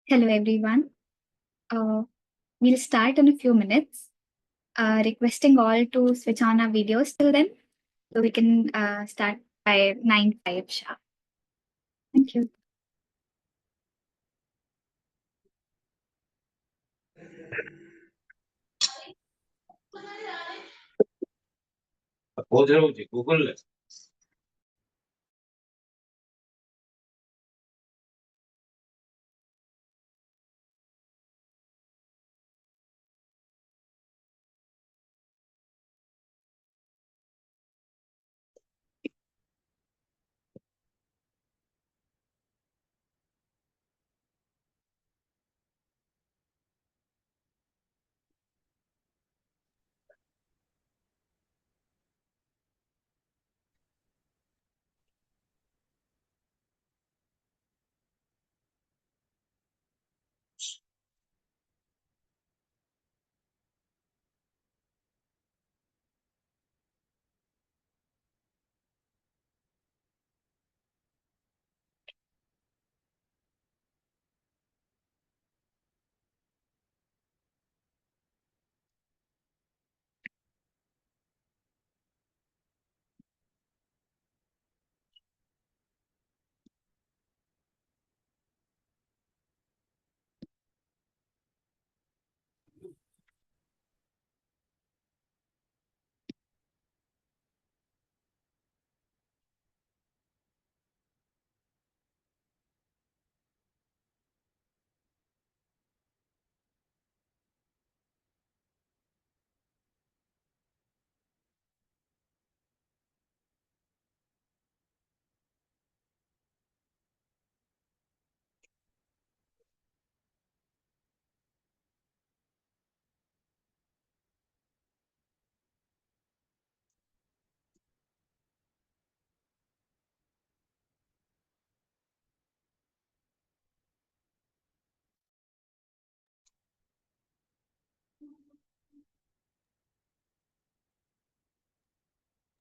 Hello, everyone. Uh, we'll start in a few minutes. Requesting all to switch on our videos till then, so we can start by 9:05 sharp. Thank you. खोज रहे हो जी Google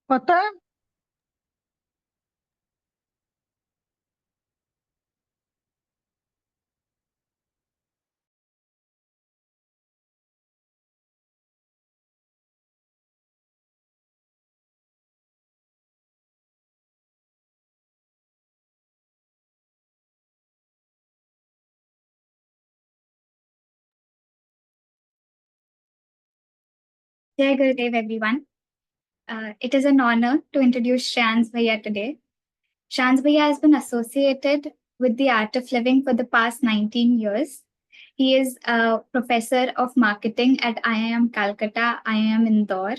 पता है Jai Gurudev, everyone. It is an honor to introduce Shreyans Bhaiya today. Shreyans Bhaiya has been associated with the art of living for the past 19 years. He is a professor of marketing at IIM Calcutta, IIM Indore.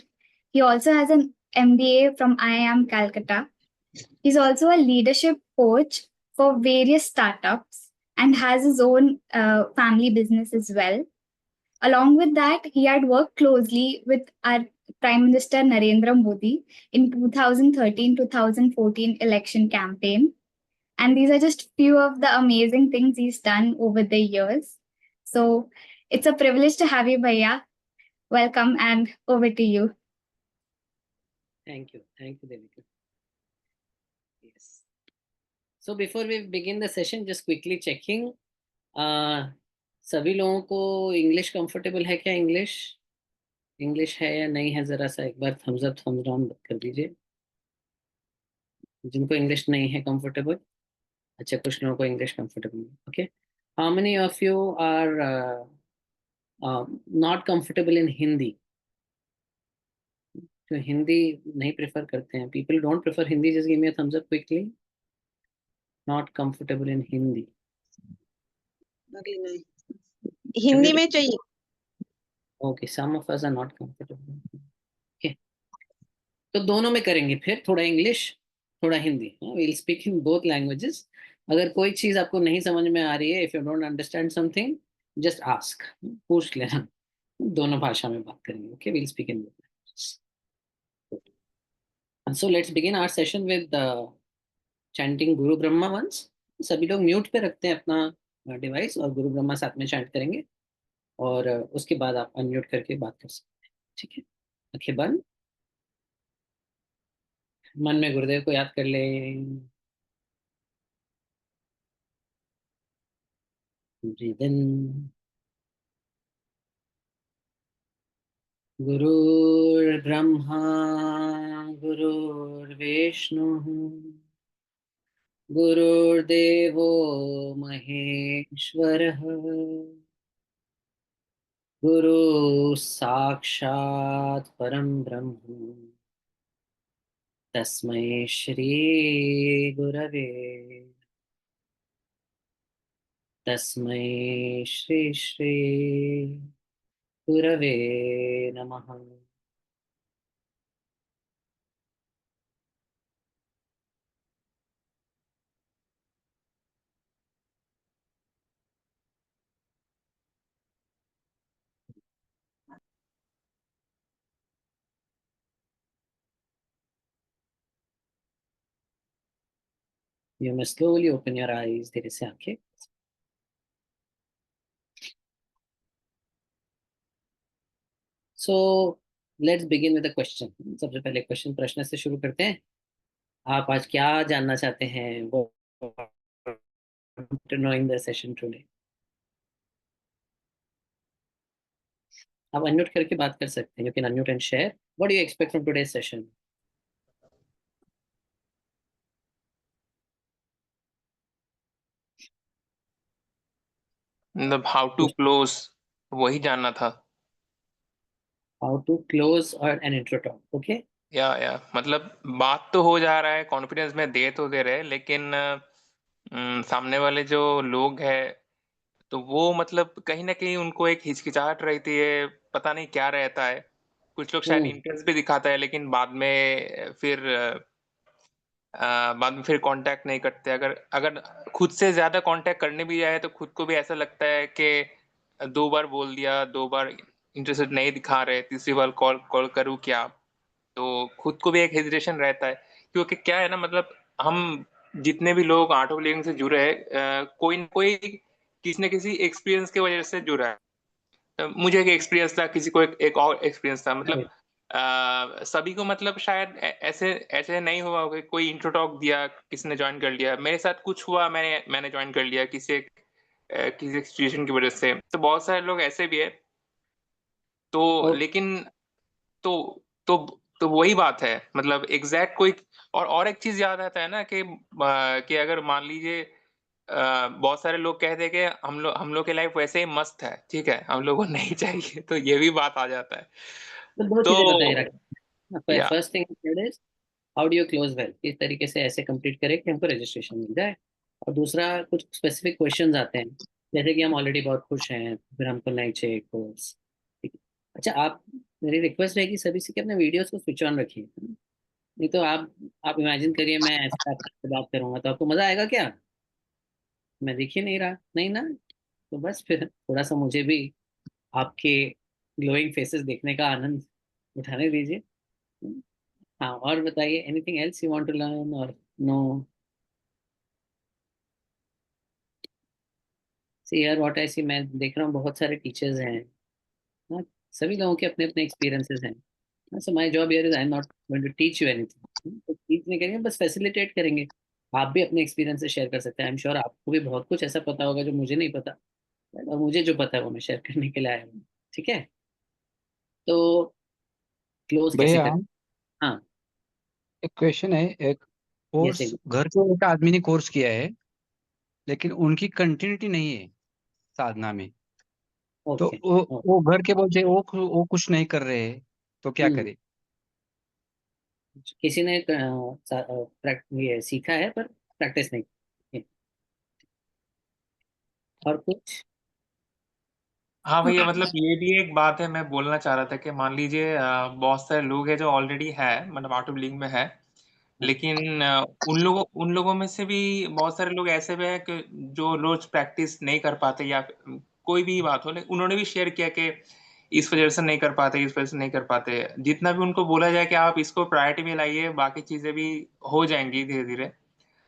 He also has an MBA from IIM Calcutta. He's also a leadership coach for various startups and has his own family business as well. Along with that, he had worked closely with our Prime Minister Narendra Modi in 2013-2014 election campaign. And these are just few of the amazing things he's done over the years. So it's a privilege to have you, Bhaiya. Welcome and over to you. Thank you, Devika. Yes. So before we begin the session, just quickly checking. सभी लोगों को English comfortable है क्या? English है या नहीं है? जरा सा एक बार थम्स अप थम्स डाउन कर दीजिए जिनको इंग्लिश नहीं है कंफर्टेबल। अच्छा, कुछ लोगों को इंग्लिश कंफर्टेबल है। Okay, how many of you are not comfortable in Hindi? तो हिंदी नहीं प्रेफर करते हैं, people don't prefer Hindi, just give me a thumbs up quickly. Not comfortable in Hindi? Hindi में चाहिए। Okay, some of us are not comfortable. Okay, तो दोनों में करेंगे, फिर थोड़ा इंग्लिश थोड़ा हिंदी। We will speak in both languages. अगर कोई चीज आपको नहीं समझ में आ रही है, if you don't understand something, just ask, पूछ लेना। दोनों भाषा में बात करेंगे। Okay, we will speak in both languages. So let's begin our session with chanting guru Brahma once. सभी लोग म्यूट पे रखते हैं अपना डिवाइस और गुरु ब्रह्मा साथ में चैंट करेंगे, और उसके बाद आप अनम्यूट करके बात कर सकते हैं। ठीक है, आंखें बंद, मन में गुरुदेव को याद कर ले। ब्रीथ इन। गुरुर्ब्रह्मा गुरुर्विष्णु गुरुर्देवो महेश्वरः गुरु साक्षात् परम ब्रह्म तस्मै श्री गुरवे तस्मै श्री श्री गुरवे नमः। You may slowly open your eyes. धीरे से आंखें। So let's begin with a question. सबसे पहले क्वेश्चन, प्रश्न से शुरू करते हैं। आप आज क्या जानना चाहते हैं? To know in the session today. आप अनम्यूट करके बात कर सकते हैं। You can unmute and share. What do you expect from today's session? मतलब हाउ टू क्लोज, वही जानना था। How to close or an intro talk. Okay. या मतलब बात तो हो जा रहा है, कॉन्फिडेंस में दे तो दे रहे, लेकिन सामने वाले जो लोग हैं तो वो मतलब कहीं ना कहीं उनको एक हिचकिचाहट रहती है, पता नहीं क्या रहता है। कुछ लोग शायद इंटरेस्ट भी दिखाता है, लेकिन बाद में फिर कांटेक्ट नहीं करते। अगर खुद से ज्यादा कांटेक्ट करने भी जाए तो खुद को भी ऐसा लगता है कि 2 बार बोल दिया, 2 बार इंटरेस्ट नहीं दिखा रहे, तीसरी बार कॉल करूँ क्या? तो खुद को भी एक हेजिटेशन रहता है, क्योंकि क्या है ना, मतलब हम जितने भी लोग आर्ट ऑफ लिविंग से जुड़े हैं, कोई न कोई किसी न किसी एक्सपीरियंस की वजह से जुड़ा है। मुझे एक एक्सपीरियंस था, किसी को एक और एक्सपीरियंस था। मतलब सभी को मतलब शायद ऐसे ऐसे नहीं हुआ होगा कि कोई इंट्रो टॉक दिया, किसी ने ज्वाइन कर लिया। मेरे साथ कुछ हुआ, मैंने ज्वाइन कर लिया किसी एक सिचुएशन की वजह से। तो बहुत सारे लोग ऐसे भी है। तो ओके लेकिन तो तो तो वही बात है, मतलब एग्जैक्ट कोई। और एक चीज याद आता है ना कि अगर मान लीजिए बहुत सारे लोग कहते हैं कि हम लोग की लाइफ वैसे ही मस्त है, ठीक है, हम लोग को नहीं चाहिए, तो ये भी बात आ जाता है। तो दो तो चीजें बताइए रखिए। या first thing is how do you close well, किस तरीके से ऐसे कंप्लीट करें कि हमको रजिस्ट्रेशन मिल जाए। और दूसरा कुछ स्पेसिफिक क्वेश्चंस आते हैं, जैसे कि हम ऑलरेडी बहुत खुश हैं फिर हमको नहीं चाहिए कोर्स। ठीक है। अच्छा, आप मेरी रिक्वेस्ट रहेगी सभी से कि अपने वीडियोस को स्विच ऑन रखिए। नहीं तो आप इमेजिन करिए मैं ऐसे आपसे बात करूंगा तो आपको मजा आएगा क्या? मैं दिख ही नहीं रहा, नहीं ना। तो बस फिर थोड़ा सा मुझे भी आपके ग्लोइंग फेसेस देखने का आनंद उठाने दीजिए। हाँ, और बताइए, anything else you want to learn or no? See यार, व्हाट आई सी, मैं देख रहा हूँ बहुत सारे टीचर्स हैं। हाँ, सभी लोगों के अपने अपने एक्सपीरियंसेस हैं। So my job here is I am not going to teach you anything. तो टीच नहीं करेंगे, बस फैसिलिटेट करेंगे। आप भी अपने एक्सपीरियंसेस शेयर कर सकते हैं। आई एम श्योर आपको भी बहुत कुछ ऐसा पता होगा जो मुझे नहीं पता, और मुझे जो पता है वो मैं शेयर करने के लिए आया हूँ। ठीक है, तो क्लोज कैसे भैया करें? हाँ। एक क्वेश्चन है। एक यस। कोर्स घर के एक आदमी ने कोर्स किया है, लेकिन उनकी कंटिन्यूटी नहीं है साधना में। तो ओके। वो घर के बोलते वो कुछ नहीं कर रहे हैं, तो क्या हम्म। करे? किसी ने ये सीखा है पर प्रैक्टिस नहीं की। और कुछ? हाँ भैया, मतलब ये भी एक बात है, मैं बोलना चाह रहा था कि मान लीजिए बहुत सारे लोग हैं जो ऑलरेडी है, मतलब आउट ऑफ लीग में है। लेकिन उन लोगों में से भी बहुत सारे लोग ऐसे भी हैं कि जो रोज प्रैक्टिस नहीं कर पाते, या कोई भी बात हो, लेकिन उन्होंने भी शेयर किया कि इस वजह से नहीं कर पाते, इस वजह से नहीं कर पाते। जितना भी उनको बोला जाए कि आप इसको प्रायोरिटी में लाइए, बाकी चीजें भी हो जाएंगी धीरे धीरे,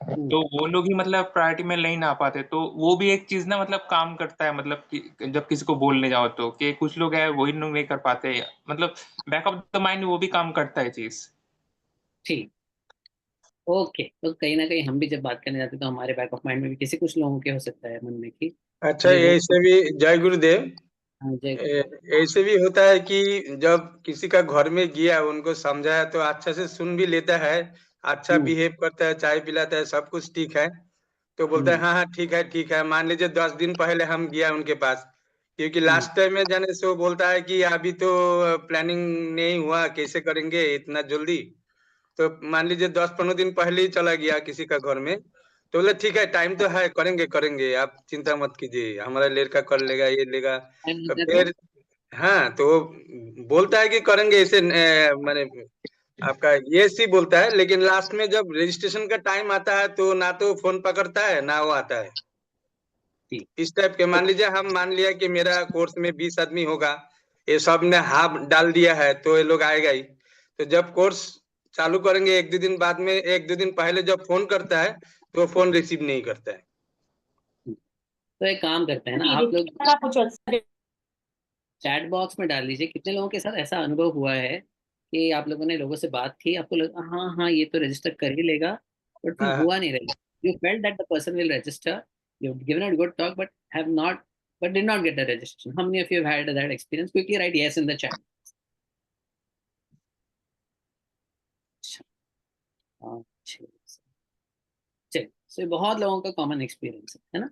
हम्म। तो वो लोग ही मतलब प्रायोरिटी में नहीं ना पाते। तो वो भी एक चीज ना, मतलब काम करता है, मतलब कि जब किसी को बोलने जाओ तो कि कुछ लोग है वही लोग नहीं कर पाते, मतलब बैक ऑफ द माइंड वो भी काम करता है चीज। ठीक। ओके, तो कहीं ना कहीं हम भी जब बात करने जाते हैं तो हमारे बैक ऑफ माइंड में भी किसी कुछ लोगों के हो सकता है मन में कि अच्छा, अरे वो। ऐसे भी जय गुरुदेव। हाँ, जय गुरु। ऐसे भी होता है कि जब किसी का घर में गया, उनको समझाया तो अच्छा से सुन भी लेता है, अच्छा हम्म। बिहेव करता है, चाय पिलाता है, सब कुछ ठीक है। तो बोलता है हम्म। हाँ हाँ ठीक है ठीक है। मान लीजिए 10 दिन पहले हम गया उनके पास, क्योंकि हम्म। लास्ट टाइम में जाने से वो बोलता है कि अभी तो प्लानिंग नहीं हुआ, कैसे करेंगे इतना जल्दी। तो मान लीजिए 10-15 दिन पहले ही चला गया किसी का घर में, तो बोले ठीक है टाइम तो है, करेंगे करेंगे, आप चिंता मत कीजिए, हमारा लड़का कर लेगा, ये लेगा। टाइम तो होता है तो? फिर हाँ, तो वो बोलता है कि करेंगे ऐसे, माने आपका ये सी बोलता है, लेकिन लास्ट में जब रजिस्ट्रेशन का टाइम आता है तो ना तो फोन पकड़ता है ना वो आता है। ठीक। इस टाइप के मान लीजिए, हम मान लिया कि मेरा कोर्स में 20 आदमी होगा, ये सब ने हाफ डाल दिया है तो ये लोग आएगा ही। तो जब कोर्स चालू करेंगे 1-2 दिन बाद में, 1-2 दिन पहले जब फोन करता है तो फोन रिसीव नहीं करता है। तो एक काम करते हैं ना, आप लोग चैट बॉक्स में डाल दीजिए कितने लोगों के साथ ऐसा अनुभव हुआ है कि आप लोगों ने लोगों से बात की, आपको लगा हाँ हाँ ये तो रजिस्टर कर ही लेगा, बट फिर हाँ हाँ। हुआ नहीं रहा। You felt that the person will register, you given a good talk but have not, but did not get the registration. How many of you have had that experience? Quickly write yes in the chat. अच्छा, चलिए, so ये बहुत लोगों का common experience है ना,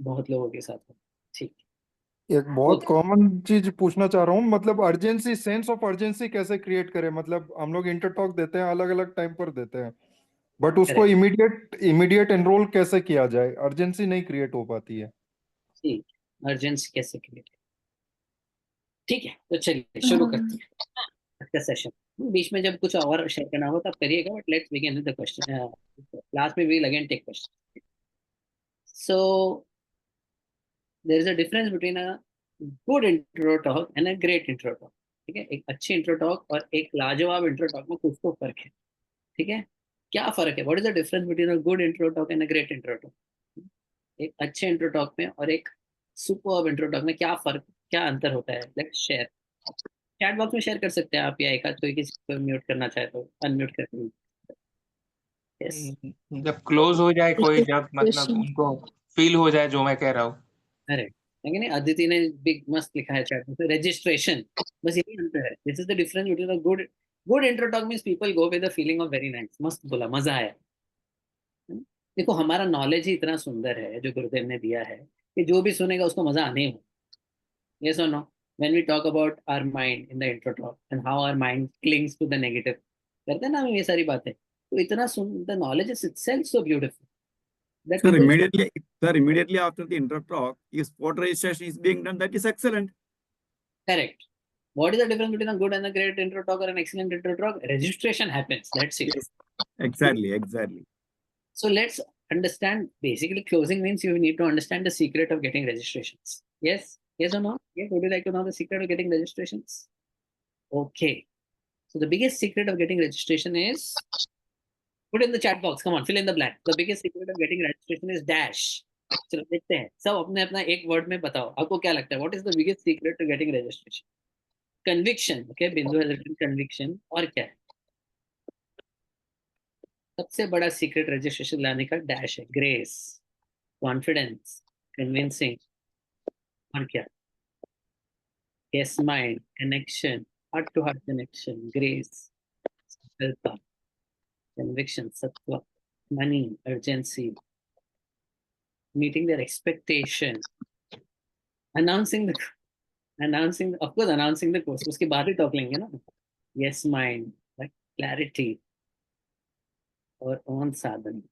बहुत लोगों के साथ। ठीक। एक बहुत ओके। कॉमन चीज पूछना चाह रहा हूँ, मतलब अर्जेंसी, सेंस ऑफ अर्जेंसी कैसे क्रिएट करें? मतलब हम लोग इंटरटॉक देते हैं, अलग अलग टाइम पर देते हैं, बट उसको करेक्ट। इमीडिएट इमीडिएट एनरोल कैसे किया जाए? अर्जेंसी नहीं क्रिएट हो पाती है। ठीक, अर्जेंसी कैसे क्रिएट? ठीक है, तो चलिए शुरू करते हैं आज का सेशन। बीच में जब कुछ और शेयर करना हो तब करिएगा, but let's begin with the question. Last में we will again take question. So there is a difference between a good intro talk and a great intro talk. ठीक है, एक अच्छी इंट्रो टॉक और एक लाजवाब इंट्रो टॉक में कुछ तो फर्क है। ठीक है, क्या फर्क है? What is the difference between a good intro talk and a great intro talk? एक अच्छे इंट्रो टॉक में और एक सुपर्ब इंट्रो टॉक में क्या फर्क, क्या अंतर होता है? Let's share. चैट बॉक्स में शेयर कर सकते हैं आप, या एक आध कोई किसी को म्यूट करना चाहे तो अनम्यूट करके। यस, जब क्लोज हो जाए कोई, जब मतलब उनको फील हो जाए जो मैं कह रहा हूँ। करेक्ट। लेकिन अदिति ने बिग मस्त लिखा है चैट में, रजिस्ट्रेशन, बस यही अंतर है। This is the difference between a good intro talk means people go with the feeling of very nice, मस्त बोला, मजा आया। देखो हमारा नॉलेज ही इतना सुंदर है जो गुरुदेव ने दिया है कि जो भी सुनेगा उसको मजा आने ही हो। Yes or no? When we talk about our mind in the intro talk and how our mind clings to the negative, करते हैं ना हम ये सारी बातें, तो इतना सुन, the knowledge is itself so beautiful that Sir, people immediately after the intro talk, if spot registration is being done, that is excellent. correct. What is the difference between a good and a great intro talk or an excellent intro talk? Registration happens. That's it. Yes, exactly. So let's understand. Basically, closing means you need to understand the secret of getting registrations. Yes, yes or no? Yes. Would you like to know the secret of getting registrations? Okay. So the biggest secret of getting registration is, put in the chat box. Come on, fill in the blank. The biggest secret of getting registration is dash. चलो देखते हैं, सब अपने अपना एक word में बताओ, आपको क्या लगता है? What is the biggest secret to getting registration? Conviction. Okay, बिंदु has written conviction. और क्या है? सबसे बड़ा सीक्रेट रजिस्ट्रेशन लाने का डैश है, ग्रेस, कॉन्फिडेंस, कन्विंसिंग, और क्या? Yes mind, connection, heart to heart connection, grace, conviction, sattva, money, urgency, meeting their expectation, announcing the of course announcing the course, उसके बाद ही टॉक लेंगे ना। yes mind, like clarity और on साधन,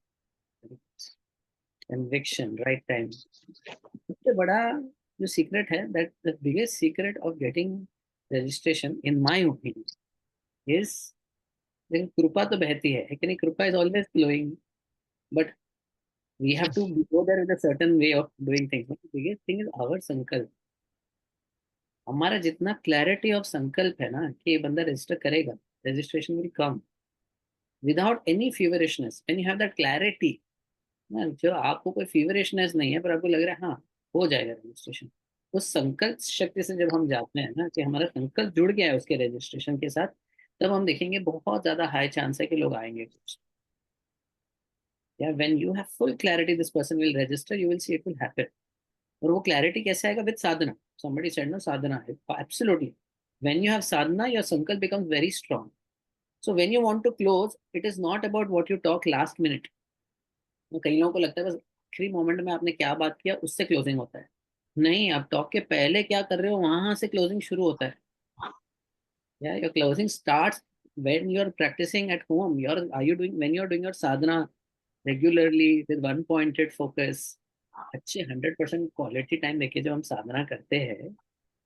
conviction, right time। सबसे बड़ा जो secret है, that the biggest secret of getting registration in my opinion is, देखो कृपा तो बहती है कि नहीं, कृपा is always flowing, but we have to go there with a certain way of doing things। The biggest thing is our संकल्प। हमारा जितना क्लैरिटी ऑफ संकल्प है ना कि ये बंदा रजिस्टर करेगा, registration will come without any feverishness. When you have that clarity ना, जो आपको कोई फीवरिशनेस नहीं है पर आपको लग रहा है हाँ हो जाएगा रजिस्ट्रेशन, उस संकल्प शक्ति से जब हम जाते हैं ना कि हमारा संकल्प जुड़ गया है उसके रजिस्ट्रेशन के साथ, तब हम देखेंगे बहुत ज्यादा हाई चांस है कि लोग आएंगे। या when you have full clarity this person will register, you will see it will happen. और वो क्लैरिटी कैसे आएगा? With Sadhana. somebody said no, sadhana, absolutely। when you have sadhana, your sankalp becomes very strong। so when you want to close, it is not about what you talk last minute। कई लोगों को लगता है बस आखिरी moment में आपने क्या बात किया उससे क्लोजिंग होता है। नहीं, आप टॉक के पहले क्या कर रहे हो वहां से क्लोजिंग शुरू होता है। yeah, your closing starts when you are practicing at home। when you are doing your sadhana regularly with one pointed focus, अच्छे 100% क्वालिटी टाइम लेके जब हम साधना करते हैं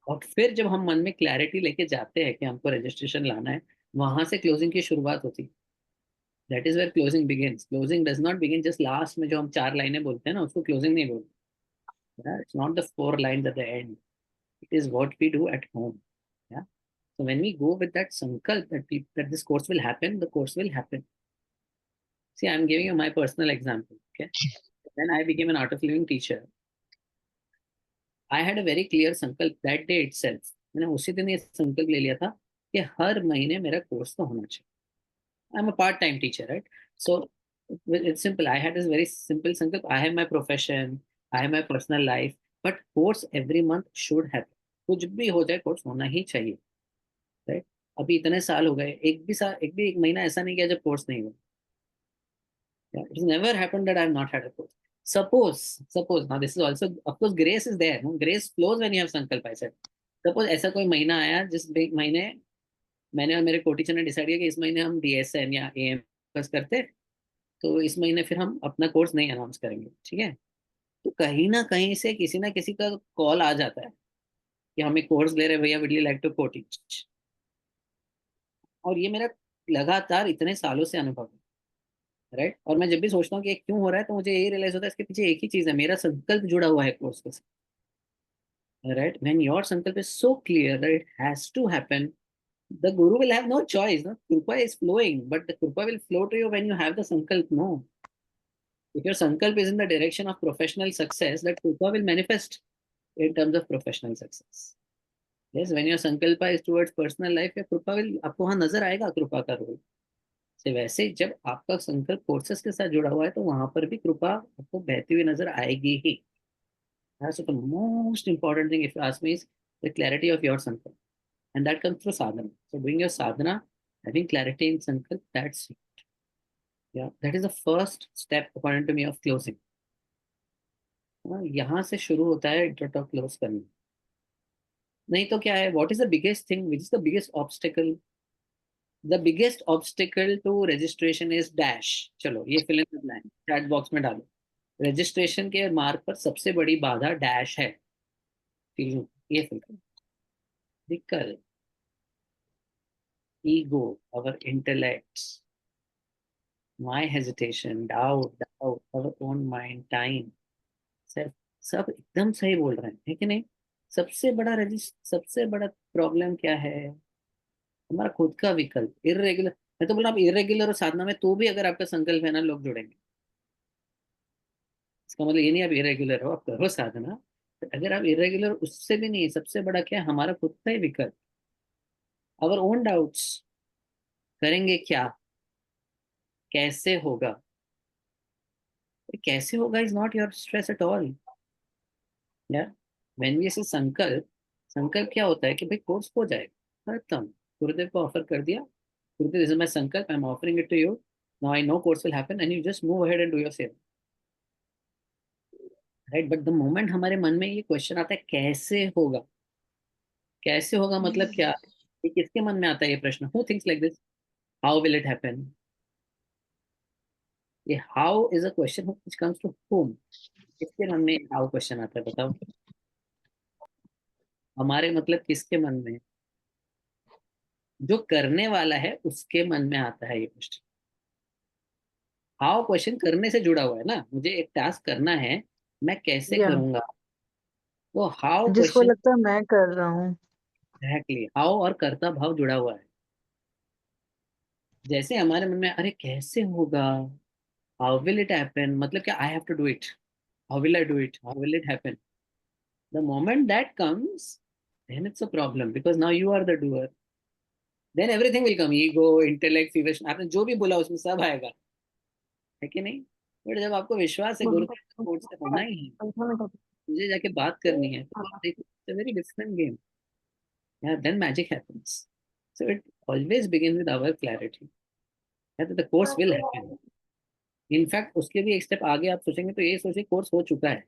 और फिर जब हम मन में क्लैरिटी लेके जाते हैं कि हमको रजिस्ट्रेशन लाना है, वहां से क्लोजिंग की शुरुआत होती है। That is where closing begins. Closing does not begin just last में जो हम 4 लाइनें बोलते हैं ना, उसको क्लोजिंग नहीं बोलते। It's not the 4 lines at the end, it is what we do at home. So when we go with that sankalp that this course will happen, the course will happen। See, I'm giving you my personal example, okay? When I became an art of living teacher, I had a very clear संकल्प that day itself। मैंने उसी दिन ये संकल्प ले लिया था कि हर महीने मेरा कोर्स तो होना चाहिए। I'm a part-time teacher, right? So it's simple। I had this very simple संकल्प। I have my profession, I have my personal life, but course every month should happen। कुछ भी हो जाए कोर्स होना ही चाहिए, right? अभी इतने साल हो गए, एक महीना ऐसा नहीं गया जब कोर्स नहीं हुआ। It's never happened that I have not had a course। Suppose now this is also, of course grace is there, no? Grace flows when you have sankalp। I said suppose ऐसा कोई महीना आया जिस महीने मैंने और मेरे को टीचर ने डिसाइड किया कि इस महीने हम DSN या AM करते, तो इस महीने फिर हम अपना कोर्स नहीं अनाउंस करेंगे, ठीक है? तो कहीं ना कहीं से किसी ना किसी का कॉल आ जाता है कि हम एक कोर्स ले रहे हैं भैया, वुड यू लाइक टू को टीच। और ये मेरा लगातार इतने सालों से अनुभव है, राइट? और मैं जब भी सोचता हूँ कि क्यों हो रहा है, तो मुझे यही रियलाइज होता है इसके पीछे एक ही चीज है, मेरा संकल्प जुड़ा हुआ है कोर्स के साथ, right? When your sankalp is so clear that it has to happen, the guru will have no choice, no? Kripa is flowing, but the kripa will flow to you when you have the sankalp, no? If your sankalp is in the direction of professional success, that kripa will manifest in terms of professional success। Yes, when your sankalpa is towards personal life, या कृपा will आपको वहाँ नजर आएगा कृपा का role. से वैसे जब आपका संकल्प कोर्सेस के साथ जुड़ा हुआ है तो वहां पर भी कृपा आपको बहती हुई नजर आएगी ही। So the most important thing, if you ask me, is the clarity of your sankalp, and that comes through sadhana. So doing your sadhana, having clarity in sankalp, that's it. Yeah, that is the first step according to me of closing. यहाँ से शुरू होता है इंटरटॉक close करना। नहीं तो क्या है, what is the biggest thing, which is the biggest obstacle? The biggest obstacle to registration is dash. चलो ये fill in the blank chat box में डालो। रजिस्ट्रेशन के मार्ग पर सबसे बड़ी बाधा डैश है। ये फिल विकल्प, ego, our intellects, my hesitation, doubt, our own mind, time, सब एकदम सही बोल रहे हैं, है कि नहीं? सबसे बड़ा प्रॉब्लम क्या है? हमारा खुद का विकल्प, इरेगुलर। मैं तो बोला आप इरेगुलर और साधना में तो भी अगर आपका संकल्प है ना, लोग जुड़ेंगे। इसका मतलब ये नहीं आप इरेगुलर हो, आप करो साधना। अगर आप इरेगुलर, उससे भी नहीं, सबसे बड़ा क्या है? हमारा खुद का ही विकल्प, आवर ओन डाउट्स। करेंगे क्या, कैसे होगा? कैसे होगा is not your stress at all. या व्हेन वी से संकल्प क्या होता है कि भाई कोर्स हो जाएगा, खत्म। गुरुदेव को ऑफर कर दिया, गुरुदेव this is my sankalp, I am offering it to you, now I know course will happen, and you just move ahead and do your seva, right? But the moment हमारे मन में ये क्वेश्चन आता है कैसे होगा, कैसे होगा मतलब क्या? ये किसके मन में आता है ये प्रश्न? Who thinks like this? How will it happen? ये how is a question which comes to home. किसके मन में हाउ क्वेश्चन आता है बताओ? हमारे मतलब किसके मन में? जो करने वाला है उसके मन में आता है ये क्वेश्चन। हाउ क्वेश्चन करने से जुड़ा हुआ है ना, मुझे एक टास्क करना है, मैं कैसे या करूंगा? वो हाउ जिसको क्वेश्चन, लगता है मैं कर रहा हूँ। एग्जैक्टली, हाउ और कर्ता भाव जुड़ा हुआ है। जैसे हमारे मन में अरे कैसे होगा, हाउ विल इट हैपन, मतलब क्या, I have to do it, how will I do it, how will it happen? The moment that comes, then it's a problem, because now you are the doer. Then everything will come, ego, intellect, फीवेशन, आपने जो भी बोला उसमें सब आएगा, है कि नहीं? बट जब आपको विश्वास है गुरुदेव कोर्ट से होना ही है, मुझे जाके बात करनी है, तो आप देखो it's a very different game. Yeah, then magic happens. So it always begins with our clarity. Yeah, the course will happen. In fact, उसके भी एक स्टेप आगे आप सोचेंगे तो ये सोचिए कोर्स हो चुका है।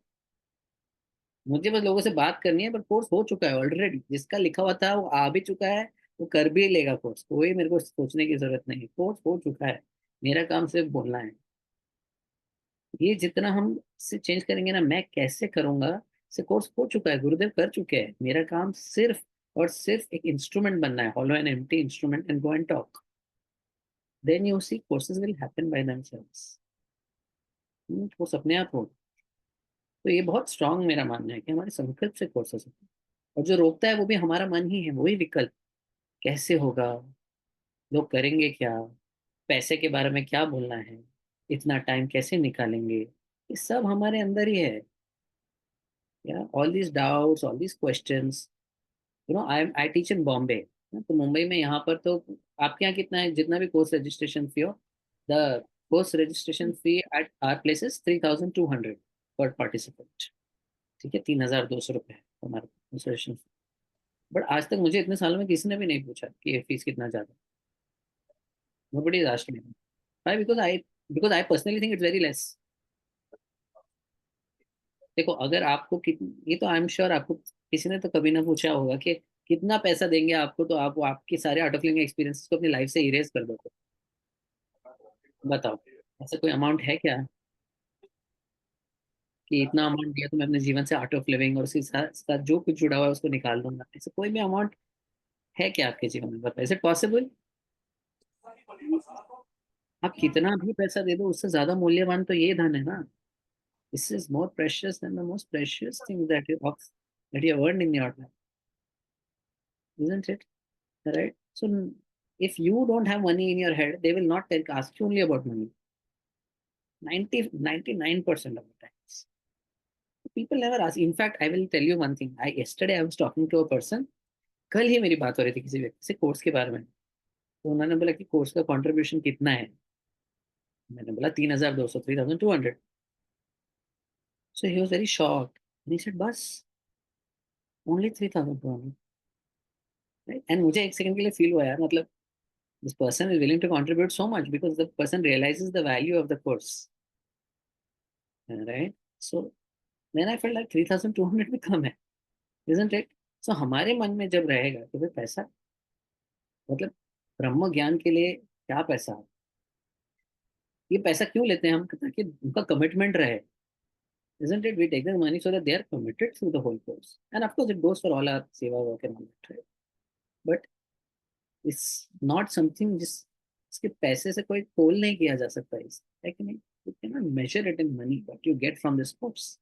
मुझे बस लोगों से बात करनी है, पर कोर्स हो चुका है ऑलरेडी। जिसका लिखा हुआ था वो आ भी चुका है, वो कर भी लेगा कोर्स। कोई मेरे को सोचने की जरूरत नहीं, कोर्स हो चुका है। मेरा काम सिर्फ बोलना है। ये जितना हम से चेंज करेंगे ना, मैं कैसे करूंगा, से कोर्स हो चुका है, गुरुदेव कर चुके हैं। मेरा काम सिर्फ और सिर्फ एक इंस्ट्रूमेंट बनना है, hollow and empty instrument, and go and talk. Then you see courses will happen by themselves. वो अपने आप हो। तो ये बहुत स्ट्रांग मेरा मानना है कि हमारे संकल्प से कोर्सेस होते हैं, और जो रोकता है वो भी हमारा मन ही है, वही विकल्प। कैसे होगा, लोग करेंगे क्या, पैसे के बारे में क्या बोलना है, इतना टाइम कैसे निकालेंगे, ये सब हमारे अंदर ही है। या all these doubts, all these questions, you know, I teach in Bombay. तो मुंबई में यहाँ पर तो आपके यहाँ कितना है, जितना भी कोर्स रजिस्ट्रेशन फी हो, the course registration fee at our place is 3200 पर पार्टिसिपेंट। ठीक है, 3200 रुपये हमारा रजिस्ट्रेशन फी। बट आज तक मुझे इतने सालों में किसी ने भी नहीं पूछा कि ये फीस कितना ज्यादा। Nobody is asked me. Why? Because I personally think it's very less. देखो अगर आपको ये तो आई एम श्योर आपको किसी ने तो कभी ना पूछा होगा कि कितना पैसा देंगे आपको तो आप आपके सारे आउट ऑफ लिंक एक्सपीरियंसेस को अपनी लाइफ से इरेज कर दोगे। बताओ, ऐसा कोई अमाउंट है क्या कि इतना अमाउंट दिया तो मैं अपने जीवन से आउट ऑफ लिविंग और उसके साथ जो कुछ जुड़ा हुआ है उसको निकाल दूंगा? ऐसा कोई भी अमाउंट है क्या आपके जीवन में? बताओ, इज इट पॉसिबल? आप कितना भी पैसा दे दो, उससे ज्यादा मूल्यवान तो ये धन है ना। This is more precious than the most precious thing that you earn in your life, isn't it? Right? So if you don't have money in your head, they will not ask you only about money. 99% of the times. People never ask. In fact, I will tell you one thing. Yesterday I was talking to a person कल ही मेरी बात हो रही थी किसी व्यक्ति से course के बारे में, तो उन्होंने बोला कि कोर्स का कंट्रीब्यूशन कितना है। मैंने बोला 3,200, 3,200। So he was very shocked. And he said, बस only 3,200, right? And मुझे एक सेकंड के लिए फील हुआ यार, मतलब this person is willing to contribute so much because the person realizes the value of the course, right? So then I felt like 3,200 भी कम है, isn't it? So हमारे मन में जब रहेगा तो फिर पैसा, मतलब ब्रह्म ज्ञान के लिए क्या पैसा, ये पैसा क्यों लेते हैं हम, ताकि उनका कमिटमेंट रहे, isn't it? We take the money so that they are committed through the whole course, and of course it goes for all our seva work and all that, right? But it's not something जिसके पैसे से कोई तोल नहीं किया जा सकता है, है कि नहीं? You cannot measure it in money what you get from this course.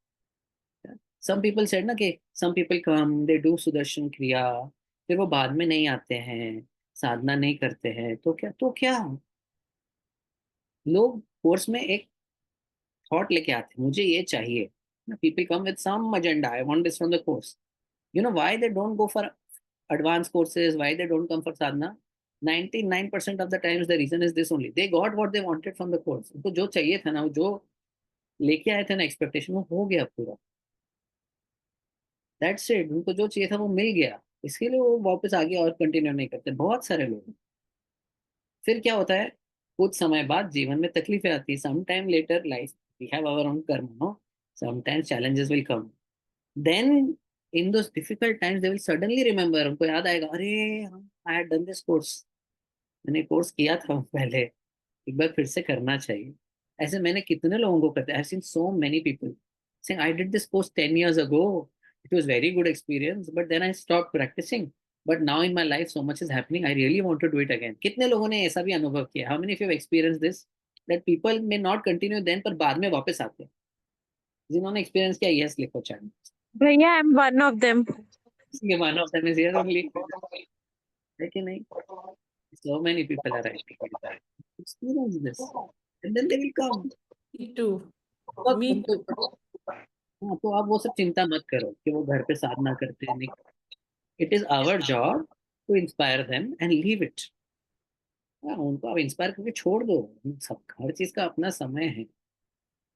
Yeah. Some people said ना कि some people come, they do Sudarshan क्रिया, फिर वो बाद में नहीं आते हैं, साधना नहीं करते हैं, तो क्या लोग कोर्स में एक थॉट लेके आते हैं, मुझे ये चाहिए। People come with some agenda, I want this from the course. You know why they don't go for advanced courses, why they don't come for sadhana? 99% of the times the reason is this only, they got what they wanted from the course. उनको जो चाहिए था ना, जो लेके आए थे ना एक्सपेक्टेशन, वो हो गया पूरा, दैट्स इट। उनको जो चाहिए था वो मिल गया, इसके लिए वो वापस आगे और कंटिन्यू नहीं करते बहुत सारे लोग। फिर क्या होता है, कुछ समय बाद जीवन में तकलीफें आती है, some time later life we have our own karma, no, sometimes challenges will come, then in those difficult times they will suddenly remember, उनको याद आएगा, अरे I had done this course, मैंने कोर्स किया था पहले, एक बार फिर से करना चाहिए। ऐसे मैंने कितने लोगों को करते, I've seen so many people saying I did this course 10 years ago, it was very good experience, but then I stopped practicing, but now in my life so much is happening, I really want to do it again। कितने लोगों ने ऐसा भी अनुभव किया? How many of you have experienced this, that people may not continue then पर बाद में वापस आते हैं? जिन्होंने एक्सपीरियंस किया यस लिखो चैट में। भैया I am one of them. One of them is here only, है कि नहीं? So many people are writing it. Experience this, and then they will come. Me too. तो Me हाँ, तो आप वो सब चिंता मत करो कि वो घर पे साधना करते हैं, नहीं। It is our job to inspire them and leave it. हाँ, उनको आप इंस्पायर करके छोड़ दो, सब हर चीज का अपना समय है,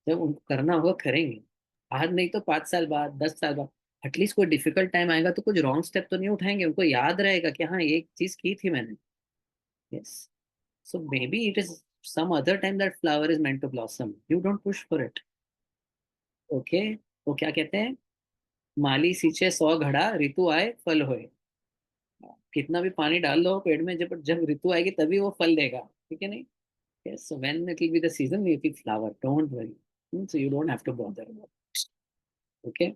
जब उनको करना होगा करेंगे, आज नहीं तो 5 साल बाद, 10 साल बाद, एटलीस्ट कोई डिफिकल्ट टाइम आएगा तो कुछ रॉन्ग स्टेप तो नहीं उठाएंगे, उनको याद रहेगा कि हाँ ये चीज की थी मैंने। Yes, so maybe it is some other time that flower is meant to blossom, you don't push for it. Okay, वो क्या कहते हैं, माली सींचे 100 घड़ा, ऋतु आए फल होए। कितना भी पानी डाल दो पेड़ में, जब जब ऋतु आएगी तभी वो फल देगा, ठीक है नहीं? Yes, so when it will be the season you will flower, don't worry, so you don't have to bother about, okay.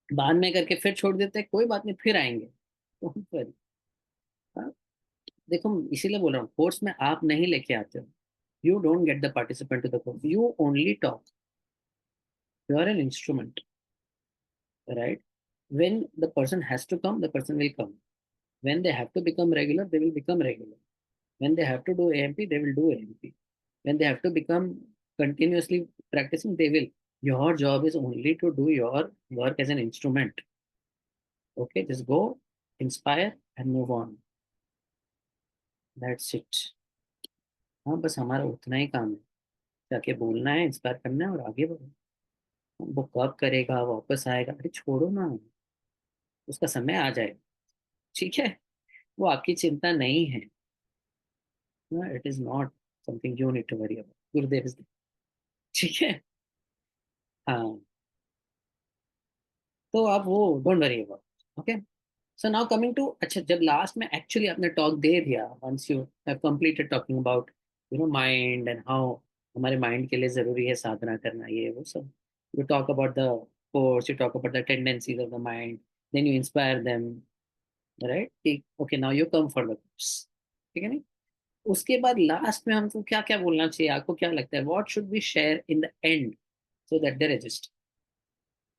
बाद में करके फिर छोड़ देते हैं, कोई बात नहीं, फिर आएंगे, डोंट वरी। देखो इसीलिए बोल रहा हूँ, कोर्स में आप नहीं लेके आते हो, you don't get the participant to the course, you only talk, you are an instrument, right? When the person has to come, the person will come. When they have to become regular, they will become regular. When they have to do AMP, they will do AMP. When they have to become continuously practicing, they will. Your job is only to do your work as an instrument. Okay, just go, inspire and move on. That's it. हाँ, बस हमारा उतना ही काम है, जाके बोलना है, inspire करना है और आगे बढ़ो। वो कब करेगा, वापस आएगा, अरे छोड़ो ना, उसका समय आ जाएगा, ठीक है? वो आपकी चिंता नहीं है, it is not something you need to worry about. Gurudev is, ठीक है? हाँ, तो आप वो don't worry about, okay. So now coming to, अच्छा जब लास्ट में एक्चुअली आपने टॉक दे दिया, once you have completed talking about mind and how हमारे माइंड के लिए जरूरी है साधना करना, ये वो सब, you talk about the course, you talk about the tendencies of the mind, then you inspire them, right? Okay, now you come for the course, ठीक है नहीं? उसके बाद लास्ट में हमको क्या क्या बोलना चाहिए, आपको क्या लगता है, what should we share in the end so that they register,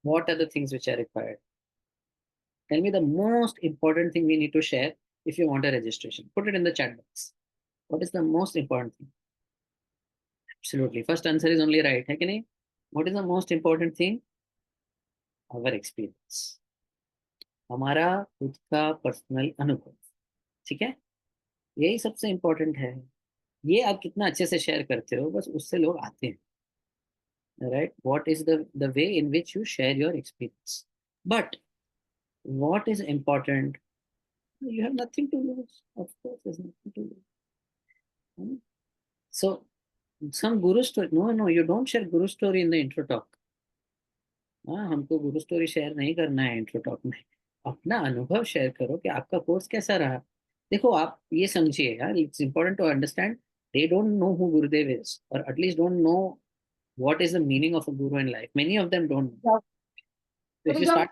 what are the things which are required? Tell me the most important thing we need to share if you want a registration. Put it in the chat box. What is the most important thing? Absolutely, first answer is only right, है कि नहीं? What is the most important thing? Our experience. हमारा खुद का personal अनुभव, ठीक है, यही सबसे इम्पोर्टेंट है। ये आप कितना अच्छे से शेयर करते हो, बस उससे लोग आते हैं, right? What is the way in which you share your experience, but what is important, you have nothing to lose. Of course, there's nothing to lose. So, some guru story. No, you don't share guru story in the intro talk. हाँ, हमको गुरु story share नहीं करना है intro talk में। अपना अनुभव share करो कि आपका कोर्स कैसा रहा। देखो, आप ये समझिए यार, it's important to understand they don't know who Gurudev is, or at least don't know what is the meaning of a guru in life. Many of them don't know. So if you start,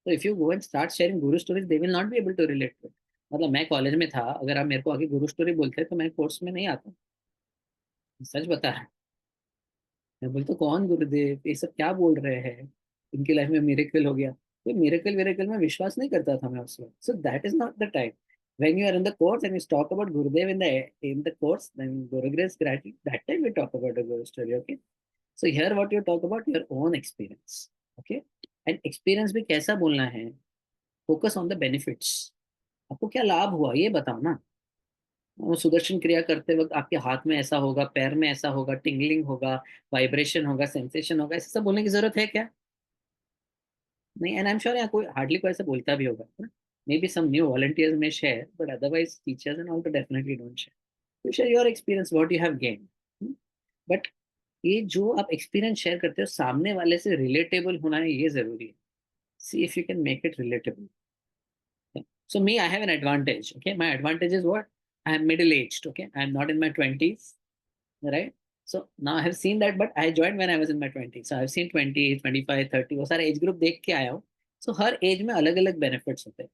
so if you go and start sharing guru stories, they will not be able to relate to it. मतलब मैं college में था, अगर आप मेरे को आगे गुरु story बोलते तो मैं कोर्स में नहीं आता, सच बता रहा हूं। मैं बोलता कौन गुरुदेव, ये सब क्या बोल रहे हैं, इनकी लाइफ में मिरेकल हो गया। तो मिरेकल में विश्वास नहीं करता था मैं उस वक्त। So that is not the time when you are in the course and you talk about Gurudev in the course, then Guru Grace gratitude, that time we talk about a Guru story, okay? So here what you talk about your own experience, okay? And experience भी कैसा बोलना है, focus on the benefits। आपको क्या लाभ हुआ ये बताओ ना। वो सुदर्शन क्रिया करते वक्त आपके हाथ में ऐसा होगा, पैर में ऐसा होगा, टिंगलिंग होगा, वाइब्रेशन होगा, सेंसेशन होगा, ऐसा सब बोलने की जरूरत है क्या? नहीं। एंड आई एम श्योर यहाँ कोई हार्डली कोई ऐसा बोलता भी होगा ना। Maybe some new volunteers में share, but otherwise teachers and all तो definitely don't share. You share your experience, what you have gained. But ये जो आप एक्सपीरियंस शेयर करते हो, सामने वाले से रिलेटेबल होना है, ये जरूरी है। See if you can make it relatable. So me, I have an advantage. Okay, my advantage is what? I am middle-aged. Okay, I am not in my 20s, right? So now I have seen that, but I joined when I was in my 20s. So I've seen 20, 25, 30. वो सारे age group देख के आया हूँ। So हर age में अलग-अलग benefits होते हैं,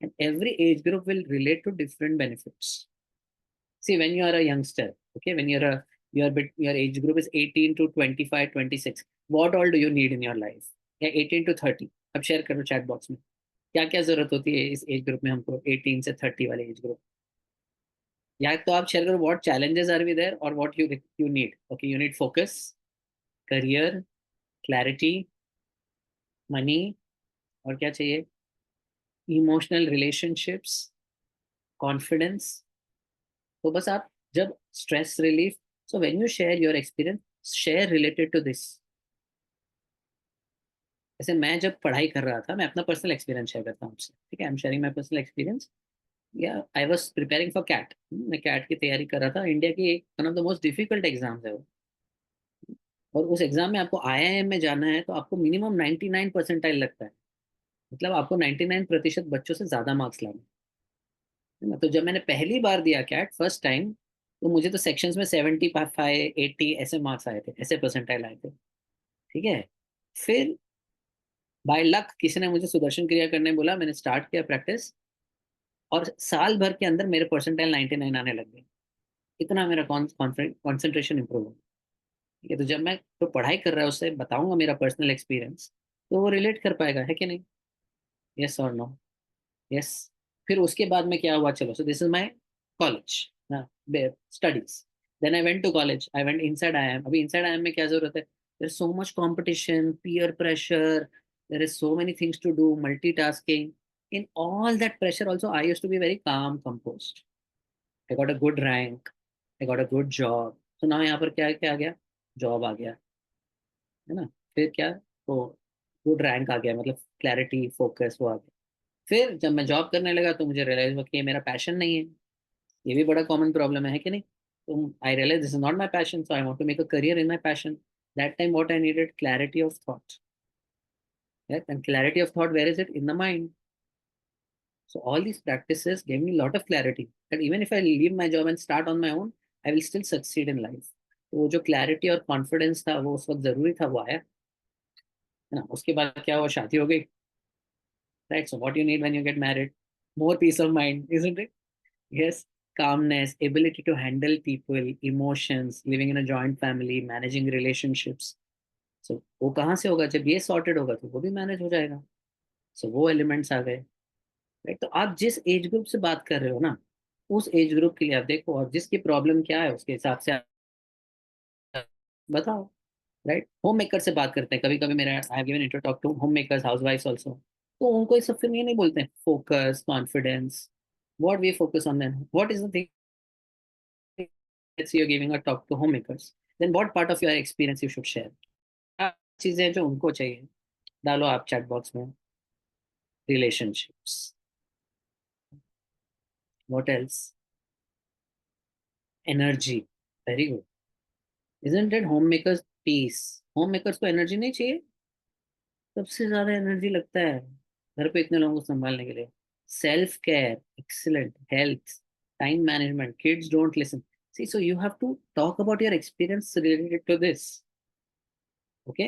and every age group will relate to different benefits. See, when you are a youngster, okay, when your age group is 18 to 25, 26. What all do you need in your life? या 18 to 30. अब share करो chat box में। क्या क्या जरूरत होती है इस एज ग्रुप में हमको, 18 से 30 वाले एज ग्रुप। या तो आप शेयर करो what challenges are we there और what you need. Okay, you need focus, career, clarity, money, और क्या चाहिए, इमोशनल रिलेशनशिप्स, कॉन्फिडेंस। तो बस आप जब stress relief, so when you share your experience, share related to this. जैसे मैं जब पढ़ाई कर रहा था, मैं अपना पर्सनल एक्सपीरियंस शेयर करता हूँ आपसे, ठीक है। I am sharing my personal experience. Yeah I was preparing for CAT. मैं कैट की तैयारी कर रहा था। इंडिया की एक one of the most difficult exams है वो। और उस एग्जाम में आपको IIM में जाना है, तो आपको मिनिमम 99 परसेंटाइल लगता है। मतलब आपको 99% बच्चों से ज़्यादा मार्क्स लाने, है ना। तो जब मैंने पहली बार दिया कैट फर्स्ट टाइम, तो मुझे तो सेक्शंस में 75, 80 ऐसे मार्क्स आए थे, ऐसे परसेंटाइल आए थे, ठीक है। फिर बाय लक किसी ने मुझे सुदर्शन क्रिया करने बोला, मैंने स्टार्ट किया प्रैक्टिस, और साल भर के अंदर मेरे परसेंटाइल 99 आने लग गए। इतना मेरा कॉन्सेंट्रेशन इंप्रूव हो। ठीक है, तो जब मैं तो पढ़ाई कर रहा है उससे बताऊंगा मेरा पर्सनल एक्सपीरियंस, तो वो रिलेट कर पाएगा, है कि नहीं? यस और नो? यस। फिर उसके बाद में क्या हुआ, चलो, so this is my college studies. Then I went to college, I went inside IIM। अभी इनसाइड IIM में क्या जरूरत है? There is so much competition, peer pressure, there is so many things to do, multitasking. In all that pressure also, I used to be very calm, composed. I got a good rank, I got a good job. So now यहाँ पर क्या आ गया? Job आ गया, है ना। फिर क्या, तो गुड रैंक आ गया, मतलब क्लैरिटी, फोकस, वो आ गया। फिर जब मैं जॉब करने लगा तो मुझे रियलाइज हुआ कि ये मेरा पैशन नहीं है। ये भी बड़ा कॉमन प्रॉब्लम है कि नहीं? तो I realise this is not my passion, so I want to make a career in my passion. That time what I needed, clarity of thought. And clarity of thought, where is it? In the mind. So all these practices gave me a lot of clarity that even if I leave my job and start on my own, I will still succeed in life. तो वो जो clarity और confidence था, वो उस वक्त जरूरी था, वो आया, है ना। उसके बाद क्या हुआ, शादी हो गई, right? So what you need when you get married? More peace of mind, isn't it? Yes, calmness, ability to handle people, emotions, living in a joint family, managing relationships. So वो कहाँ से होगा? जब ये sorted होगा तो वो भी manage हो जाएगा। So वो elements आ गए। तो आप जिस एज ग्रुप से बात कर रहे हो ना, उस एज ग्रुप के लिए आप देखो, और जिसकी प्रॉब्लम क्या है उसके हिसाब से आप बताओ। राइट? होम मेकर से बात करते हैं कभी कभी, मेरा I have given intro talk to homemakers, housewifes also, तो उनको ये सब फिर ये नहीं बोलते हैं focus, confidence, what we focus on then, what is the thing you're giving a talk to homemakers, then what part of your experience you should share? क्या चीजें जो उनको चाहिए डालो आप चैट बॉक्स में. Relationships, what else? Energy, very good. Isn't it homemakers peace? homemakers को energy नहीं चाहिए? सबसे ज्यादा एनर्जी लगता है घर पे इतने लोगों को संभालने के लिए. Self care, excellent. Health, time management, kids don't listen. See, so you have to talk about your experience related to this. Okay?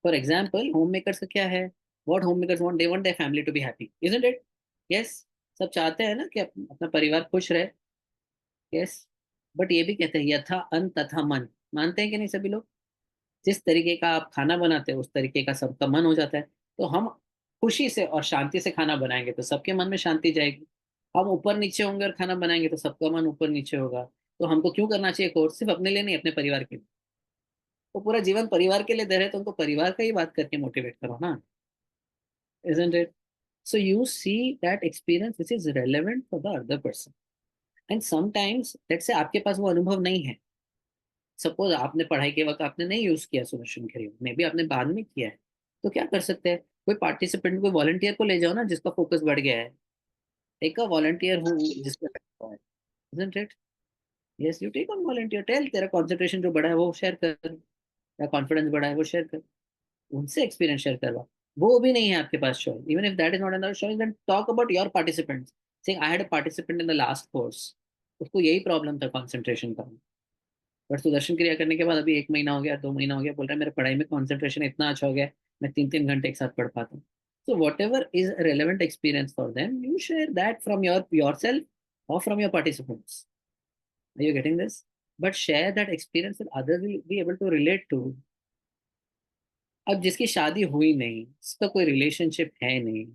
For example, homemakers का क्या है? What homemakers want? They want their family to be happy. Isn't it? Yes? सब चाहते हैं ना कि अपना परिवार खुश रहे. Yes? बट ये भी कहते हैं यथा अन्न तथा मन. मानते हैं कि नहीं सभी लोग? जिस तरीके का आप खाना बनाते हैं उस तरीके का सबका मन हो जाता है. तो हम खुशी से और शांति से खाना बनाएंगे तो सबके मन में शांति जाएगी. हम ऊपर नीचे होंगे और खाना बनाएंगे तो सबका मन ऊपर नीचे होगा. तो हमको क्यों करना चाहिए कोर्स? सिर्फ अपने लिए नहीं, अपने परिवार के लिए. तो पूरा जीवन परिवार के लिए दे रहे तो उनको परिवार का ही बात करके मोटिवेट करो ना. Isn't it? So you see that experience which is relevant for the other person. And sometimes let's say आपके पास वो अनुभव नहीं है. सपोज आपने पढ़ाई के वक्त आपने नहीं यूज किया सुदर्शन क्रिया, मे बी आपने बाद में किया है, तो क्या कर सकते हैं? कोई पार्टिसिपेंट, कोई वॉलंटियर को ले जाओ ना जिसका फोकस बढ़ गया है. टेक अ वॉलंटियर हु जिसका, isn't it? Yes, you take on volunteer. Tell तेरा concentration जो बढ़ा है वो शेयर कर, तेरा कॉन्फिडेंस बढ़ा है वो शेयर कर, उनसे एक्सपीरियंस शेयर करवा. वो भी नहीं है आपके पास choice. Even if that is not another choice, then talk about your participants. Saying I had a participant in the last course. उसको यही प्रॉब्लम था concentration का. बट सुदर्शन क्रिया करने के बाद अभी 1 महीना हो गया, 2 महीना हो गया, बोल रहा है मेरे पढ़ाई में कॉन्सेंट्रेशन इतना अच्छा हो गया, मैं 3-3 घंटे एक साथ पढ़ पाता हूँ. So what ever is relevant experience for them, you share that from yourself or from your participants. Are you getting this? But share that experience that others will be able to relate to. अब जिसकी शादी हुई नहीं, जिसका कोई relationship है नहीं,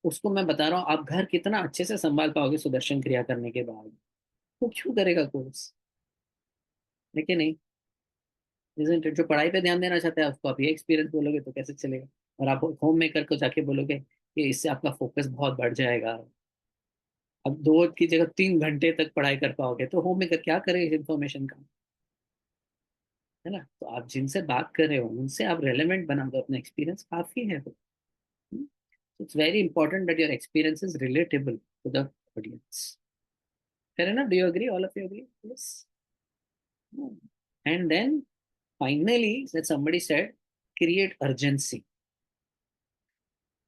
उसको मैं बता रहा हूँ आप घर कितना अच्छे से संभाल पाओगे सुदर्शन क्रिया करने के बाद. वो क्यों करेगा कोर्स? लेकिन नहीं, isn't it? जो पढ़ाई पे ध्यान देना चाहता है उसको आप ये एक्सपीरियंस बोलोगे तो कैसे चलेगा? और आप होम मेकर को जाके बोलोगे कि इससे आपका फोकस बहुत बढ़ जाएगा, अब 2 की जगह 3 घंटे तक पढ़ाई कर पाओगे, तो होम मेकर क्या करे इस इंफॉर्मेशन का, है ना? तो आप जिनसे बात कर रहे हो उनसे आप रेलेवेंट बना दो अपना एक्सपीरियंस, काफी है. It's very important that your experience is relatable to the audience. Fair enough? Do you agree? All of you agree? Yes. And then finally, that somebody said, create urgency.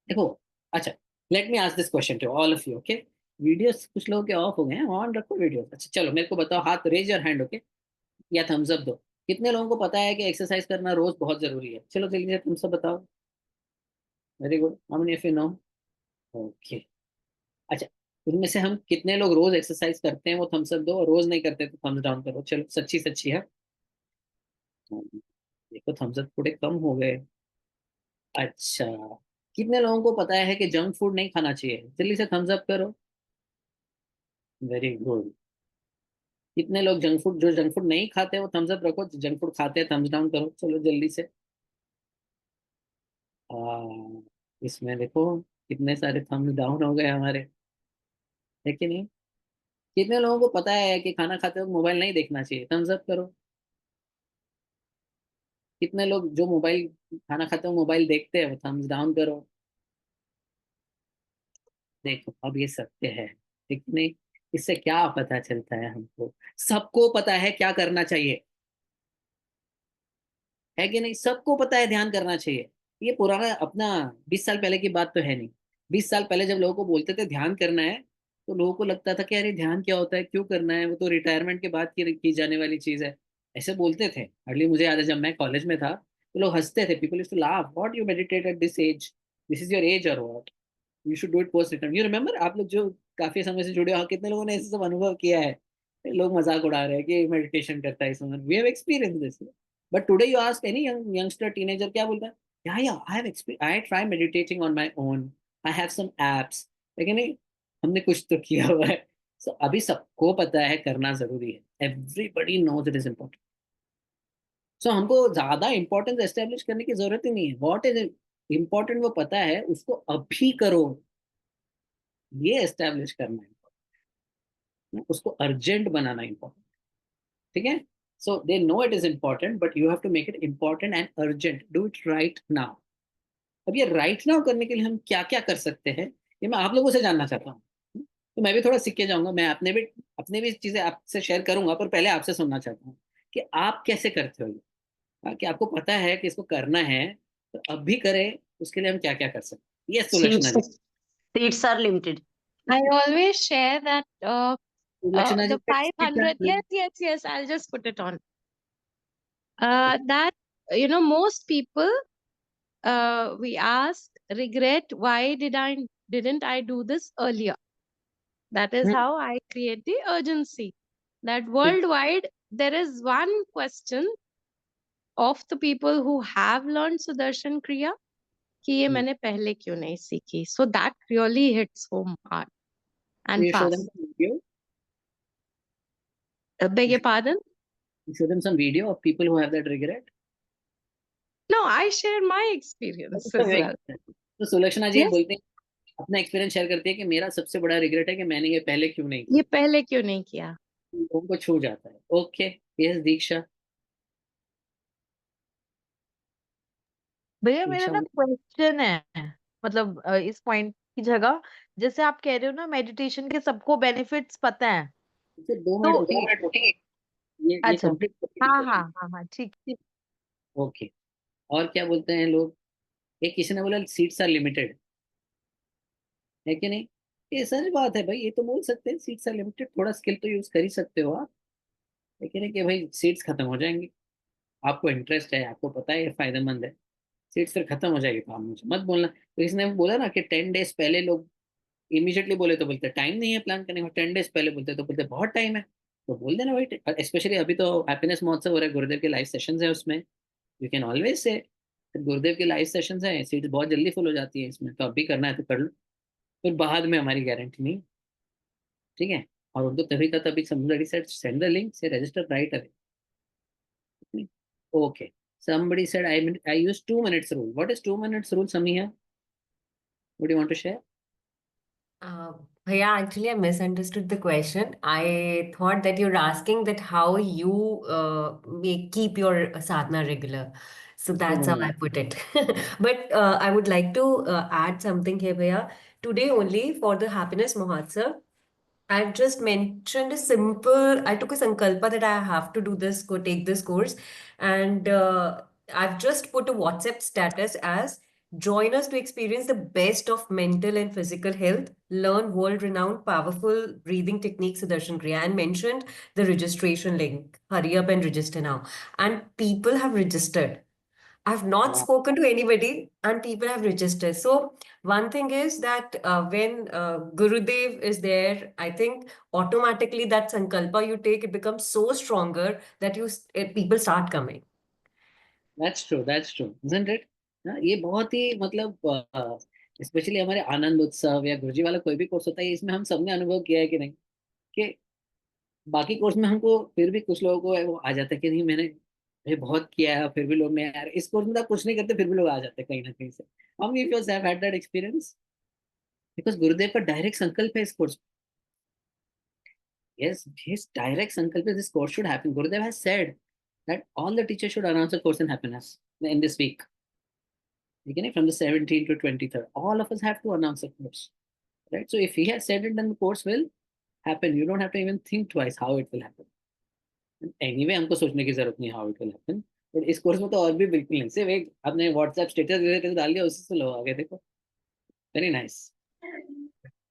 देखो, अच्छा, let me ask this question to all of you, okay? Videos कुछ लोगों के of हो गए हैं, on रखो video. अच्छा चलो मेरे को बताओ, हाथ रेज योर हैंड, ओके, या थम्स अप दो. कितने लोगों को पता है कि एक्सरसाइज करना रोज बहुत जरूरी है? चलो जल्दी से थम्स अप बताओ. Very good. How many of you know? Okay. अच्छा, उनमें से हम कितने लोग रोज एक्सरसाइज करते हैं वो थम्स अप दो, और रोज नहीं करते तो थम्स डाउन करो. चलो सच्ची सच्ची है. देखो थम्स अप थोड़े कम हो गए. अच्छा, कितने लोगों को पता है कि जंक फूड नहीं खाना चाहिए? जल्दी से थम्स अप करो. Very good. कितने लोग जो जंक फूड नहीं खाते वो थम्स अप रखो, जंक फूड खाते हैं थम्स डाउन करो. चलो जल्दी से. इसमें देखो कितने सारे थम्स डाउन हो गए हमारे, है कि नहीं? कितने लोगों को पता है कि खाना खाते वक्त मोबाइल नहीं देखना चाहिए? थम्स अप करो. कितने लोग जो मोबाइल खाना खाते हुए मोबाइल देखते हैं वो थम्स डाउन करो. देखो अब ये सत्य है, ठीक नहीं? इससे क्या पता चलता है हमको? सबको पता है क्या करना चाहिए, है कि नहीं? सबको पता है ध्यान करना चाहिए. ये पुराना अपना 20 साल पहले की बात तो है नहीं. 20 साल पहले जब लोगों को बोलते थे ध्यान करना है तो लोगों को लगता था कि अरे ध्यान क्या होता है, क्यों करना है, वो तो रिटायरमेंट के बाद की जाने वाली चीज है, ऐसे बोलते थे. अर्ली मुझे याद है जब मैं कॉलेज में था तो लोग हंसते थे. People used to laugh, what you meditate at this age, this is your age और what, you should do it post retirement. You remember? आप लोग जो काफी समय से जुड़े हो, कितने लोगों ने ऐसे सब अनुभव किया है? लोग मजाक उड़ा रहे हैं कि मेडिटेशन करता है इस उम्र. We have experience this. But today you ask any youngster, teenager, क्या बोलता है? या I try meditating on my own, I have some apps. लेकिन नहीं, हमने कुछ तो किया हुआ है. So, अभी सबको पता है करना जरूरी है. Everybody knows it is important. So हमको ज्यादा इंपॉर्टेंस एस्टेब्लिश करने की जरूरत ही नहीं है। व्हाट इज इंपॉर्टेंट वो पता है, उसको अभी करो, ये एस्टेब्लिश करना है, उसको अर्जेंट बनाना इंपॉर्टेंट, ठीक है। So they know it is important, but you have to make it important and urgent, do it right now. अब ये राइट नाउ करने के लिए हम क्या क्या कर सकते हैं, ये मैं आप लोगों से जानना चाहता हूँ। तो मैं भी थोड़ा सीख के जाऊंगा, मैं अपने भी चीजें आपसे शेयर करूंगा, पर पहले आपसे सुनना चाहता हूँ कि आप कैसे करते हो ये। कि आपको पता है कि इसको करना है, तो अब भी करें, उसके लिए हम क्या क्या कर सकते हैं। ये सुलक्षणा जी। Seats are limited. I always share that Sulakshana ji the 500. Yes. I'll just put it on. That most people we ask regret, why didn't I do this earlier? That is how I create the urgency. That worldwide there is one question of the people who have learned Sudarshan Kriya कि ये मैंने पहले क्यों नहीं सीखी. So that really hits home hard and You show them fast. some video. Beg your pardon? You show them some video of people who have that regret. No, I share my experience as well. तो सुलक्षणा जी Yes. बोलते हैं, अपना experience share करती है कि मेरा सबसे बड़ा रिग्रेट है कि मैंने ये पहले क्यों नहीं ये पहले क्यों नहीं किया? किया। लोगों को छू जाता है। ओके, यस दीक्षा। भैया मेरा ना दीक्षा क्वेश्चन है, मतलब इस पॉइंट की जगह, जैसे आप कह रहे हो ना मेडिटेशन के सबको बेनिफिट्स पता है, मुझे 2 तो मिनट रुकिए, ये अच्छा, कंप्लीट हाँ ठीक। ओके। और क्या बोलते हैं लोग, एक किसी ने बोला सीट्स आर लिमिटेड, है कि नहीं? ये सच बात है भाई, ये तो बोल सकते हैं सीट्स आर लिमिटेड, थोड़ा स्किल तो यूज कर ही सकते हो आप, लेकिन है कि भाई सीट्स खत्म हो जाएंगी, आपको इंटरेस्ट है, आपको पता है ये फायदेमंद है, सीट्स फिर खत्म हो जाएगी, तो आप मुझे मत बोलना। तो इसने बोला ना कि 10 डेज पहले लोग इमीडिएटली बोले तो बोलते टाइम नहीं है प्लान करने का, 10 डेज पहले बोलते तो बोलते बहुत टाइम है, तो बोल देना भाई। स्पेशली अभी तो हैप्पीनेस महोत्सव हो रहा है, गुरुदेव के लाइव सेशंस है उसमें, यू कैन ऑलवेज से गुरुदेव के लाइव सेशंस है, सीट्स बहुत जल्दी फुल हो जाती है इसमें, तो अभी करना है तो कर लो, फिर बाद में हमारी गारंटी नहीं, ठीक है। और उनको तभी का तभी somebody said send the link, say register right away. Okay. Somebody said I use 2 minutes rule. What is 2 minutes rule, Samia? What do you want to share? Yeah, actually, I misunderstood the question. I thought that you're asking that how you keep your sadhana regular. So that's how I put it. But I would like to add something here, Bhaiya. Today only for the Happiness Mahotsav, I've just mentioned a simple, I took a sankalpa that I have to do this, go take this course. And I've just put a WhatsApp status as join us to experience the best of mental and physical health, learn world-renowned powerful breathing techniques, Sudarshan Kriya, and mentioned the registration link. Hurry up and register now. And people have registered. I've not Wow. spoken to anybody and people have registered. So one thing is that when Gurudev is there, I think automatically that sankalpa you take, it becomes so stronger that people start coming. That's true, isn't it? हाँ, ये बहुत ही मतलब specially हमारे आनंद उत्सव या गुरुजी वाला कोई भी कोर्स होता है, इसमें हम सबने अनुभव किया है कि नहीं, कि बाकी कोर्स में हमको फिर भी कुछ लोगों को वो आ जाता है कि नहीं मैंने बहुत किया है, फिर भी लोग नहीं आ रहे। इस कोर्स में तो आप कुछ नहीं करते फिर भी लोग आ जाते हैं कहीं ना कहीं से। How many of you have had that experience? Because गुरुदेव का डायरेक्ट संकल्प है इस course. Yes, his direct sankalp is this course should happen. Gurudev has said that all the teachers should announce a course in happiness in this week. Okay, from the 17th to 23rd, all of us have to announce a course, right? So if he has said it, then the course will happen. You don't have to even think twice how it will happen. And anyway, हमको सोचने की जरूरत नहीं how it will happen. But इस course में तो और भी बिल्कुल नहीं, सिर्फ एक आपने WhatsApp स्टेटस डाल दिया, उससे से लोग आगे देखो। Very nice.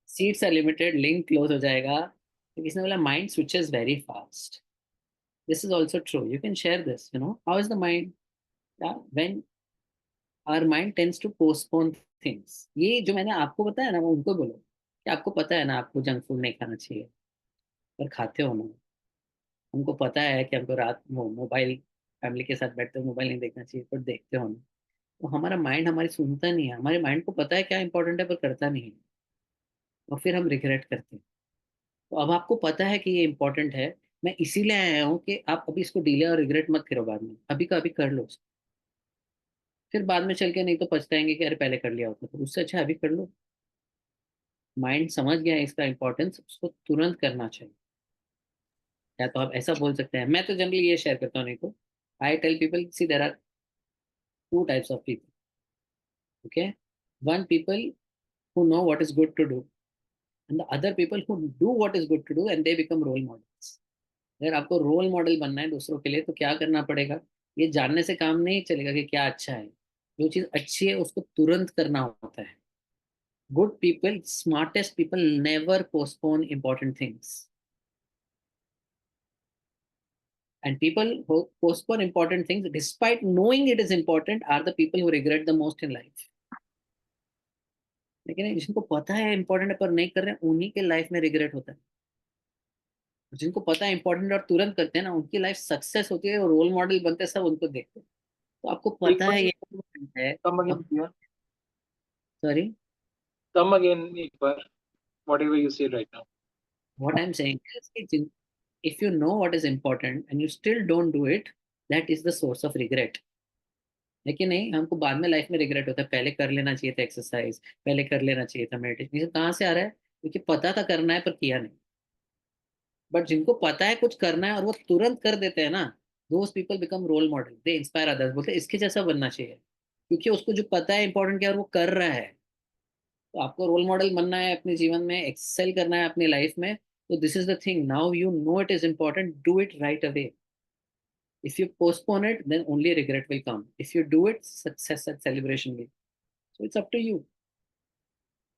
Seats are limited, link close हो जाएगा। तो किसने बोला mind switches very fast. This is also true. You can share this, how is the mind? Yeah, when our mind tends to postpone things. ये जो मैंने आपको बताया ना, वो उनको बोलो कि आपको पता है ना आपको जंक फूड नहीं खाना चाहिए, पर खाते हो ना। हमको पता है कि हमको रात मोबाइल फैमिली के साथ बैठते हो मोबाइल नहीं देखना चाहिए, पर देखते हो ना। तो हमारा माइंड हमारी सुनता नहीं है, हमारे माइंड को पता है क्या इंपॉर्टेंट है पर करता नहीं है, और फिर हम रिग्रेट करते हैं। तो अब आपको पता है कि ये इंपॉर्टेंट है, मैं इसीलिए आया हूँ कि आप अभी इसको डिले और रिग्रेट मत करो, बाद में अभी का अभी कर लो उसको। फिर बाद में चल के नहीं तो पछताएंगे कि अरे पहले कर लिया होता, तो उससे अच्छा अभी कर लो। माइंड समझ गया है इसका इंपॉर्टेंस, उसको तुरंत करना चाहिए। या तो आप ऐसा बोल सकते हैं, मैं तो जनरली ये शेयर करता हूँ, नहीं तो I tell people, see there are two types of people. Okay, one people who know what is good to do, and the other people who do what is good to do and they become role models. अगर आपको role model बनना है दूसरों के लिए तो क्या करना पड़ेगा? ये जानने से काम नहीं चलेगा कि क्या अच्छा है। जो चीज अच्छी है उसको तुरंत करना होता है। Good people, smartest people never postpone important things, and people who postpone important things despite knowing it is important are the people who regret the most in life. लेकिन जिनको पता है इंपॉर्टेंट है पर नहीं कर रहे हैं, उन्हीं के लाइफ में रिग्रेट होता है। जिनको पता है इंपॉर्टेंट और तुरंत करते हैं ना, उनकी लाइफ सक्सेस होती है और रोल मॉडल बनते हैं, सब उनको देखते हैं। तो आपको पता है ये है। सॉरी, Come again एक बार, whatever you said right now. what I'm saying is कि if you know what is important and you still don't do it, that is the source of regret. लेकिन नहीं, हमको बाद में लाइफ में regret होता है, पहले कर लेना चाहिए था एक्सरसाइज, पहले कर लेना चाहिए था मेडिटेशन। ये कहाँ से आ रहा है? क्योंकि पता था करना है पर किया नहीं। बट जिनको पता है कुछ करना है और वो तुरंत कर देते हैं ना, those people become role model, they inspire others. बोलते हैं इसके जैसा बनना चाहिए, क्योंकि उसको जो पता है इंपॉर्टेंट क्या है और वो कर रहा है। तो आपको रोल मॉडल बनना है अपने जीवन में, एक्सेल करना है अपनी लाइफ में, तो this is the thing, now you know it is important, do it right away. If you postpone it, then only regret will come. If you do it, success and celebration will. So it's up to you,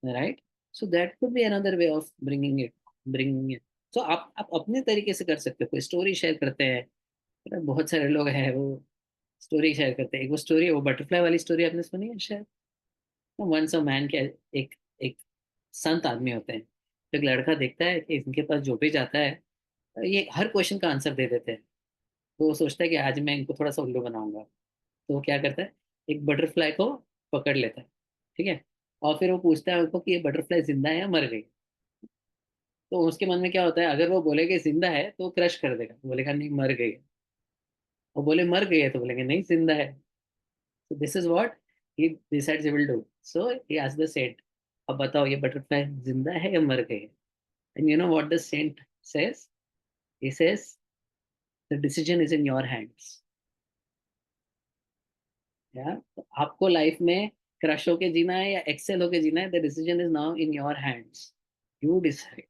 right? So that could be another way of bringing it. So आप अपने तरीके से कर सकते हो। कोई story share करते हैं, बहुत सारे लोग हैं वो स्टोरी शेयर करते हैं। एक वो स्टोरी, वो बटरफ्लाई वाली स्टोरी आपने सुनी है शायद? वंस अ मैन के एक एक संत आदमी होते हैं, तो एक लड़का देखता है कि इनके पास जो भी जाता है ये हर क्वेश्चन का आंसर दे देते हैं। तो वो सोचता है कि आज मैं इनको थोड़ा सा उल्लू बनाऊंगा। तो वो क्या करता है, एक बटरफ्लाई को पकड़ लेता है, ठीक है, और फिर वो पूछता है उनको कि ये बटरफ्लाई जिंदा है या मर गई। तो उसके मन में क्या होता है, अगर वो बोलेगा जिंदा है तो क्रश कर देगा, बोलेगा नहीं मर गई है। वो बोले मर गई है तो बोलेंगे नहीं जिंदा है। तो this is what he decides he will do. So he asked the saint, अब बताओ ये बटरफ्लाई जिंदा है या मर गई है? And you know what the saint says? He says the decision is in your hands. यार, तो आपको लाइफ में क्रश होके जीना है या एक्सेल होके जीना है, the decision is now in your hands, you decide.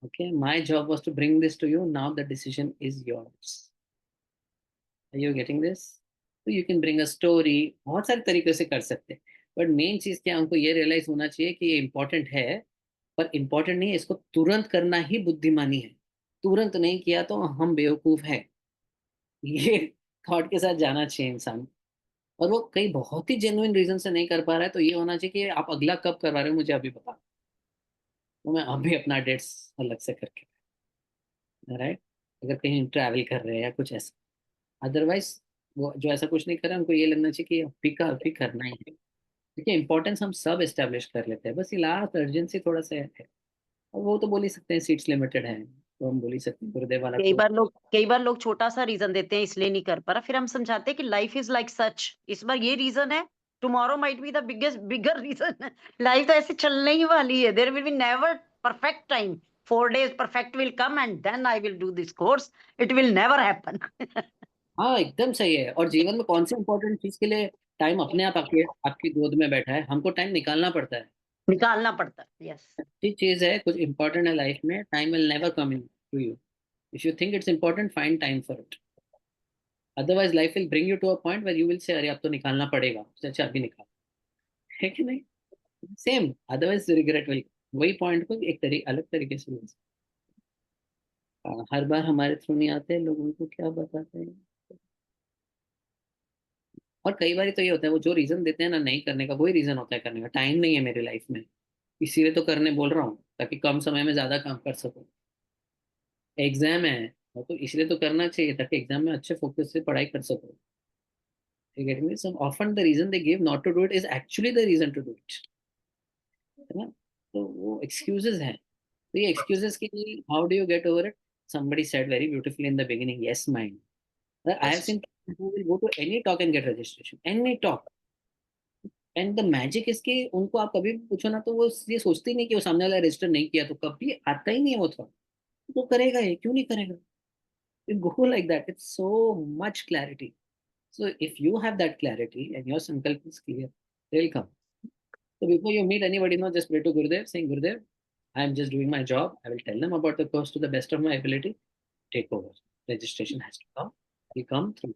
Okay, my job was to bring this to you, now the decision is yours. Are you getting this? तो you can bring a story, बहुत सारे तरीके से कर सकते हैं। But main चीज क्या, हमको ये रियलाइज होना चाहिए कि ये इंपॉर्टेंट है पर इंपॉर्टेंट नहीं है, इसको तुरंत करना ही बुद्धिमानी है। तुरंत नहीं किया तो हम बेवकूफ हैं। ये थॉट के साथ जाना चाहिए इंसान। और वो कई बहुत ही जेन्युइन रीजन से नहीं कर पा रहा है, तो ये होना चाहिए कि आप अगला कब करवा रहे हो मुझे अभी बता, तो मैं अभी अपना डेट्स अलग से करके, राइट? अगर कहीं ट्रैवल कर रहे हैं या कुछ ऐसा। अदरवाइज वो जो ऐसा कुछ नहीं कर रहे हैं, उनको ये लगना चाहिए कि अभी का अभी करना ही है। देखिए इंपॉर्टेंस हम सब एस्टेब्लिश कर लेते हैं, बस ये लास्ट अर्जेंसी थोड़ा सा है। और वो तो बोल ही सकते हैं सीट्स लिमिटेड है, तो हम बोल ही सकते हैं गुरुदेव वाला कई बार लोग छोटा सा रीजन देते हैं इसलिए नहीं कर पा रहा, फिर हम समझाते हैं कि लाइफ इज लाइक सच, इस बार ये रीजन है, tomorrow might be the bigger reason. Life तो ऐसे चलने ही वाली है, there will be never perfect time. 4 days perfect will come and then I will do this course. It will never happen. हाँ एकदम सही है। और जीवन में कौन सी इंपॉर्टेंट चीज के लिए टाइम अपने आप आपकी गोद में बैठा है, हमको टाइम निकालना पड़ता है। निकालना पड़ता है, यस। अच्छी चीज है, कुछ इंपॉर्टेंट है लाइफ में, time will never come in to you. If you think it's important, find time for it. Otherwise life will bring you to a point where you will say अरे अब तो निकालना पड़ेगा, अच्छा अभी निकाल, है कि नहीं? Same, otherwise regret will. वही पॉइंट को एक अलग तरीके से हर बार हमारे थ्रू नहीं आते, लोग उनको क्या बताते हैं। और कई बार तो ये होता है, वो जो रीजन देते हैं ना नहीं करने का, वही रीजन होता है करने का, टाइम नहीं है मेरी लाइफ में, इसीलिए तो करने बोल रहा हूँ ताकि कम समय में ज्यादा काम कर सकूं। एग्जाम है तो इसलिए तो करना चाहिए ताकि एग्जाम में अच्छे फोकस से पढ़ाई कर सको। Getting me? So often the reason they give not to do it is actually the reason to do it, है ना? तो वो एक्सक्यूजेस हैं। तो ये एक्सक्यूजेस के लिए how do you get over it? somebody said very beautifully in the beginning, yes, mind. I have seen people who will go to any talk and get registration, any talk. And the magic is कि उनको आप कभी भी पूछो ना तो वो ये सोचते ही नहीं कि वो सामने वाला रजिस्टर नहीं किया, तो कभी आता ही नहीं है वो थॉट, तो करेगा ये, क्यों नहीं करेगा? It go like that. It's so much clarity. So if you have that clarity and your sankalp is clear, they'll come. So before you meet anybody, just pray to Gurudev, saying, Gurudev, I am just doing my job. I will tell them about the course to the best of my ability. Take over. Registration has to come. Will come through.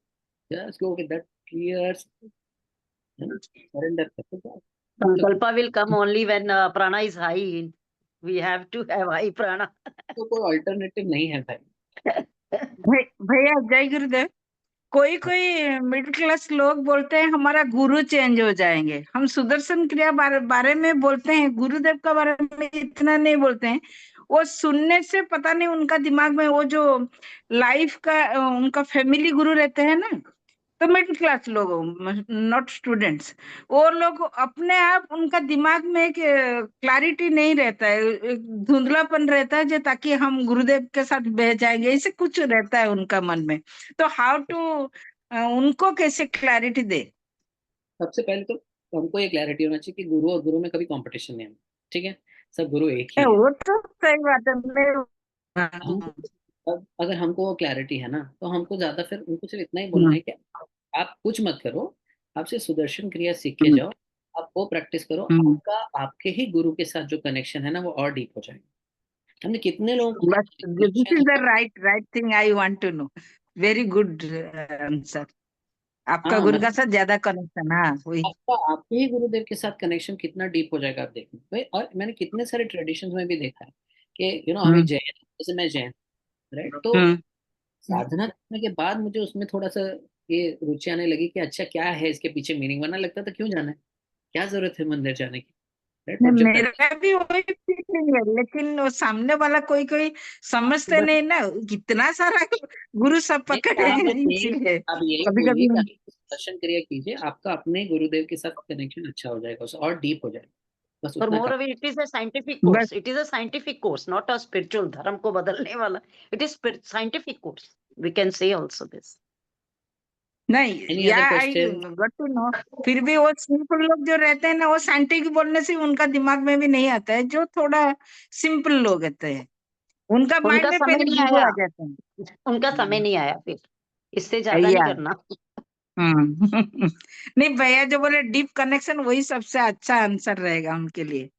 Just go with that clear surrender. Sankalpa will come only when prana is high. We have to have high prana. तो कोई alternative नहीं है भाई. भैया जय गुरुदेव. कोई middle class लोग बोलते हैं हमारा गुरु चेंज हो जाएंगे. हम सुदर्शन क्रिया बारे में बोलते हैं, गुरुदेव का बारे में इतना नहीं बोलते हैं. वो सुनने से पता नहीं उनका दिमाग में वो जो लाइफ का उनका फैमिली गुरु रहते हैं ना, तो मिडिल क्लास लोग, नॉट स्टूडेंट्स, वो लोग अपने आप उनका दिमाग में एक क्लैरिटी नहीं रहता है, एक धुंधलापन रहता है, जो ताकि हम गुरुदेव के साथ बह जाएंगे, ऐसे कुछ रहता है उनका मन में. तो हाउ टू उनको कैसे क्लैरिटी दे? सबसे पहले तो हमको ये क्लैरिटी होना चाहिए कि गुरु और गुरु में कभी कंपटीशन नहीं है. ठीक है, सब गुरु एक ही है. वो तो सही बात है. अब अगर हमको वो क्लैरिटी है ना, तो हमको ज्यादा फिर उनको सिर्फ इतना ही बोलना है कि आप कुछ मत करो, आप सिर्फ सुदर्शन क्रिया सीख के जाओ, आप वो प्रैक्टिस करो, आपका आपके ही गुरु के साथ जो कनेक्शन है ना वो और डीप हो जाएगा. हमने कितने लोग, this is the right thing I want to know. Very good answer. आपका गुरु का साथ ज्यादा कनेक्शन. हाँ, वही आपका आपके ही गुरुदेव के साथ कनेक्शन कितना डीप हो जाएगा आप देखना भाई. और मैंने कितने सारे ट्रेडिशंस में भी देखा है कि हमें जैन, जैसे मैं जैन, राइट, तो साधना करने के बाद मुझे उसमें थोड़ा सा ये रुचि आने लगी कि अच्छा क्या है इसके पीछे मीनिंग. वरना लगता था क्यों जाना है, क्या जरूरत है मंदिर जाने की. मेरा भी वही फीलिंग है, लेकिन वो सामने वाला कोई समझते नहीं ना, कितना सारा गुरु सब पकड़े हैं, इसीलिए आप यही कभी बोलिए कभी कि दर्शन क्रिया कीजिए, आपका अपने गुरुदेव के साथ कनेक्शन अच्छा हो जाएगा, उससे और डीप हो जाएगा. बस और उतना मोर काम. It is a scientific course. It is a scientific course, not a spiritual, धर्म को बदलने वाला. It is scientific course. We can say also this. नहीं, Any या other I question? Got to know. फिर भी वो सिंपल लोग जो रहते हैं ना, वो साइंटिफिक बोलने से उनका दिमाग में भी नहीं आता है. जो थोड़ा सिंपल लोग रहते हैं, उनका माइंड उनका में समय पहले नहीं गुरु आया, आ जाते हैं. उनका समय नहीं आया. फिर इससे ज्यादा नहीं या करना. नहीं, भैया जो बोले डीप कनेक्शन, वही सबसे अच्छा आंसर रहेगा उनके लिए.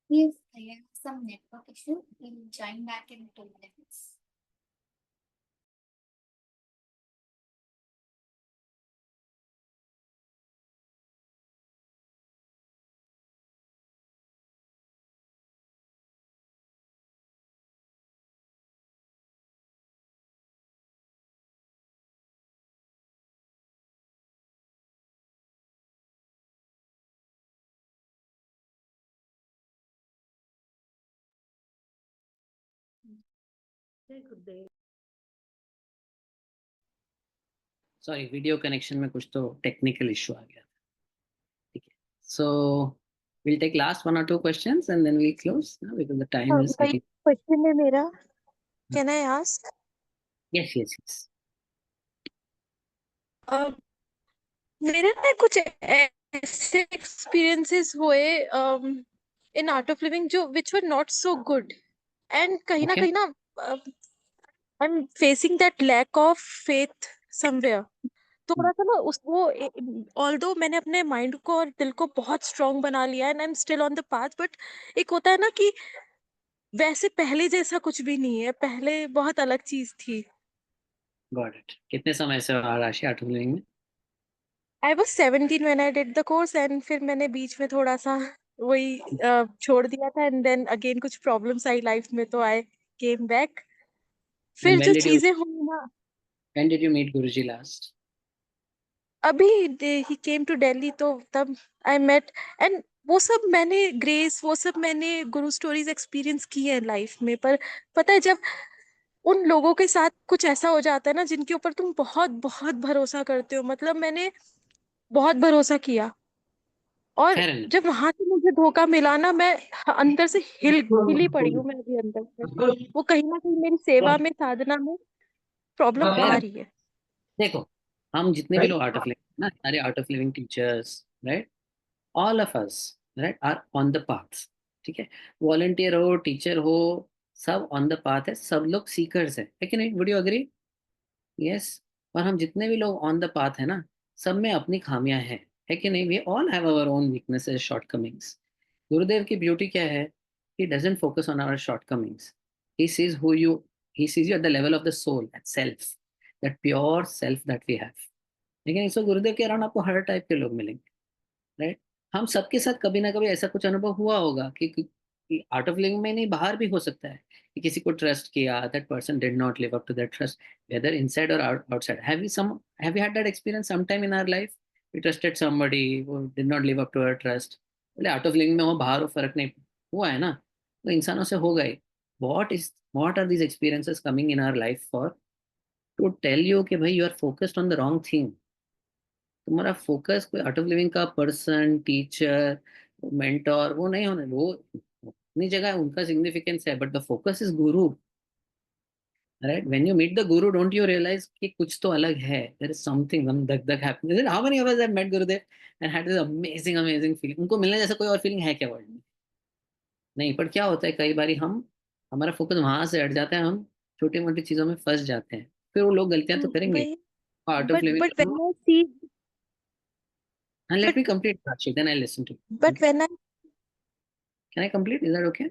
Yes, I have some network issue. We'll join back in 2 minutes. Sorry, video connection में कुछ तो टेक्निकल इशू आ गया. ठीक है, सो we'll take last 1 or 2 questions and then we'll close now because the time is getting. Question है मेरा. Can I ask? yes. मेरे ना कुछ ऐसे एक्सपीरियंसेस हुए इन आर्ट ऑफ लिविंग जो which were not so good, and कहीं ना Okay. कहीं ना I am facing that lack of faith somewhere. थोड़ा सा ना उस वो ऑल्दो मैंने अपने माइंड को और दिल को बहुत स्ट्रांग बना लिया and I am still on the path, but एक होता है ना कि वैसे पहले जैसा कुछ भी नहीं है. पहले बहुत अलग चीज थी. Got it. कितने समय से हो राशि आर्ट ऑफ लिविंग में? I was 17 when I did the course and फिर मैंने बीच में थोड़ा सा वही छोड़ दिया था and then again कुछ problems आई life में तो I came back. And फिर when जो did you चीजें हुई ना when did you meet Guruji last? अभी he came to Delhi तो तब I met and वो सब मैंने ग्रेस वो सब मैंने गुरु स्टोरीज एक्सपीरियंस की है लाइफ में पर पता है जब उन लोगों के साथ कुछ ऐसा हो जाता है ना जिनके ऊपर तुम बहुत बहुत भरोसा करते हो मतलब मैंने बहुत भरोसा किया और Fair enough. जब वहां से मुझे धोखा मिला ना मैं अंदर से हिली पड़ी हूँ मैं अभी अंदर से वो कहीं ना कहीं मेरी सेवा में साधना में प्रॉब्लम Fair आ enough. रही है देखो हम जितने भी लोग आर्ट ऑफ लिविंग ना सारे art of living teachers right all of us right are on the path ठीक है वॉलंटियर हो टीचर हो सब ऑन द पाथ है सब लोग सीकर्स है कि नहीं वुड यू एग्री यस और हम जितने भी लोग ऑन द पाथ है ना सब में अपनी खामियां हैं है कि नहीं we all have our own weaknesses shortcomings Gurudev की ब्यूटी क्या है he doesn't focus on our shortcomings he sees who you he sees you at the level of the soul at self that pure self that we have लेकिन इसको गुरुदेव के around आपको हर type के लोग मिलेंगे राइट हम सबके साथ कभी ना कभी ऐसा कुछ अनुभव हुआ होगा कि आर्ट ऑफ लिविंग में नहीं बाहर भी हो सकता है कि किसी को ट्रस्ट किया that person did not live up to that trust whether inside और outside have you had that experience some time in our life we trusted somebody वो did not live up to our trust बोले Art of Living में वो बाहर हो फर्क नहीं हुआ है ना तो इंसानों से हो गए what are these experiences coming in our life for to tell you कि भाई you are focused on the wrong thing तुम्हारा फोकस कोई आर्ट ऑफ लिविंग का पर्सन टीचर मेंटोर वो नहीं होने वो अपनी जगह उनका सिग्निफिकेंस है but the focus is guru right when you meet the guru don't you realise कि कुछ तो अलग है देयर इज समथिंग हम धक धक happening how many of us have met Gurudev and had this amazing amazing feeling उनको मिलने जैसा कोई और फीलिंग है क्या वर्ल्ड में नहीं पर क्या होता है कई बार हम हमारा फोकस वहां से हट जाता है हम छोटी मोटी चीजों में फंस जाते हैं फिर वो लोग गलतियां तो करेंगे वही art of but living when I see and let but me complete Rakshi, then I listen to you. but when I Can I complete? Is that okay?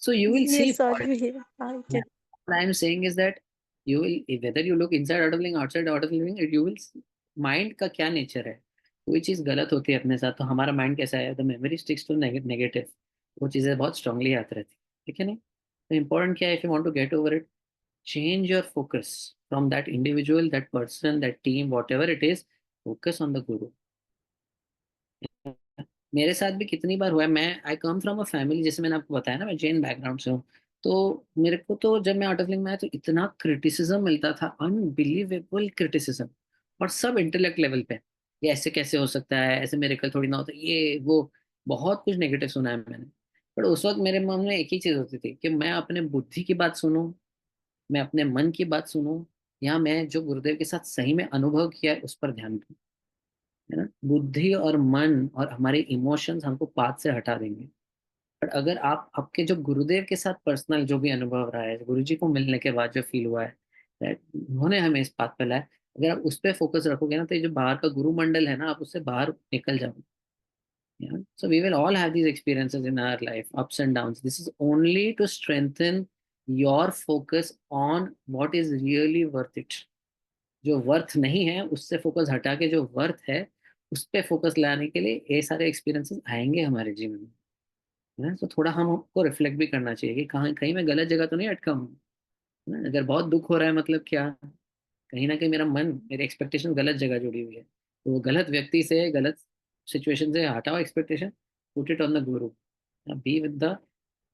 So you will see yes sorry I yeah, can what I am saying is that you will whether you look inside out of living outside out of living you will mind का क्या nature है कोई चीज गलत होती है अपने साथ तो हमारा माइंड कैसा है the memory sticks to negative वो चीजें बहुत स्ट्रांगली याद रहती है ठीक है नहीं तो इम्पोर्टेंट क्या है if you want to get over it change your focus from that individual that person that team whatever it is focus on the guru मेरे साथ भी कितनी बार हुआ है मैं आई कम फ्रॉम अ फैमिली जैसे मैंने आपको बताया ना मैं जैन बैकग्राउंड से हूँ तो मेरे को तो जब मैं आर्ट ऑफ लिविंग में आया तो इतना क्रिटिसिज्म मिलता था अनबिलीवेबल क्रिटिसिज्म और सब इंटेलेक्ट लेवल पे ये ऐसे कैसे हो सकता है ऐसे मेरेकल थोड़ी ना होता ये वो बहुत कुछ नेगेटिव सुना है मैंने पर उस वक्त मेरे मन में एक ही चीज होती थी कि मैं अपने बुद्धि की बात सुनूं मैं अपने मन की बात सुनूं या मैं जो गुरुदेव के साथ सही में अनुभव किया है उस पर ध्यान दूं है ना बुद्धि और मन और हमारे इमोशंस हमको पाथ से हटा देंगे बट अगर आप आपके जो गुरुदेव के साथ पर्सनल जो भी अनुभव रहा है गुरु जी को मिलने के बाद जो फील हुआ है right, उन्होंने हमें इस पाथ पे लाया अगर आप उस पर फोकस रखोगे ना तो ये जो बाहर का गुरु मंडल है ना आप उससे बाहर निकल जाओगे so we will all have these experiences in our life ups and downs this is only to strengthen your focus on what is really worth it जो वर्थ नहीं है उससे फोकस हटा के जो वर्थ है उस पे फोकस लाने के लिए ये सारे एक्सपीरियंसेस आएंगे हमारे जीवन में है तो थोड़ा हमको रिफ्लेक्ट भी करना चाहिए कि कहाँ कहीं मैं गलत जगह तो नहीं अटका हूँ है ना? अगर बहुत दुख हो रहा है मतलब क्या कहीं ना कहीं मेरा मन मेरी एक्सपेक्टेशन गलत जगह जुड़ी हुई है तो वो गलत व्यक्ति से गलत सिचुएशन से हटाओ expectation put it on the guru be with the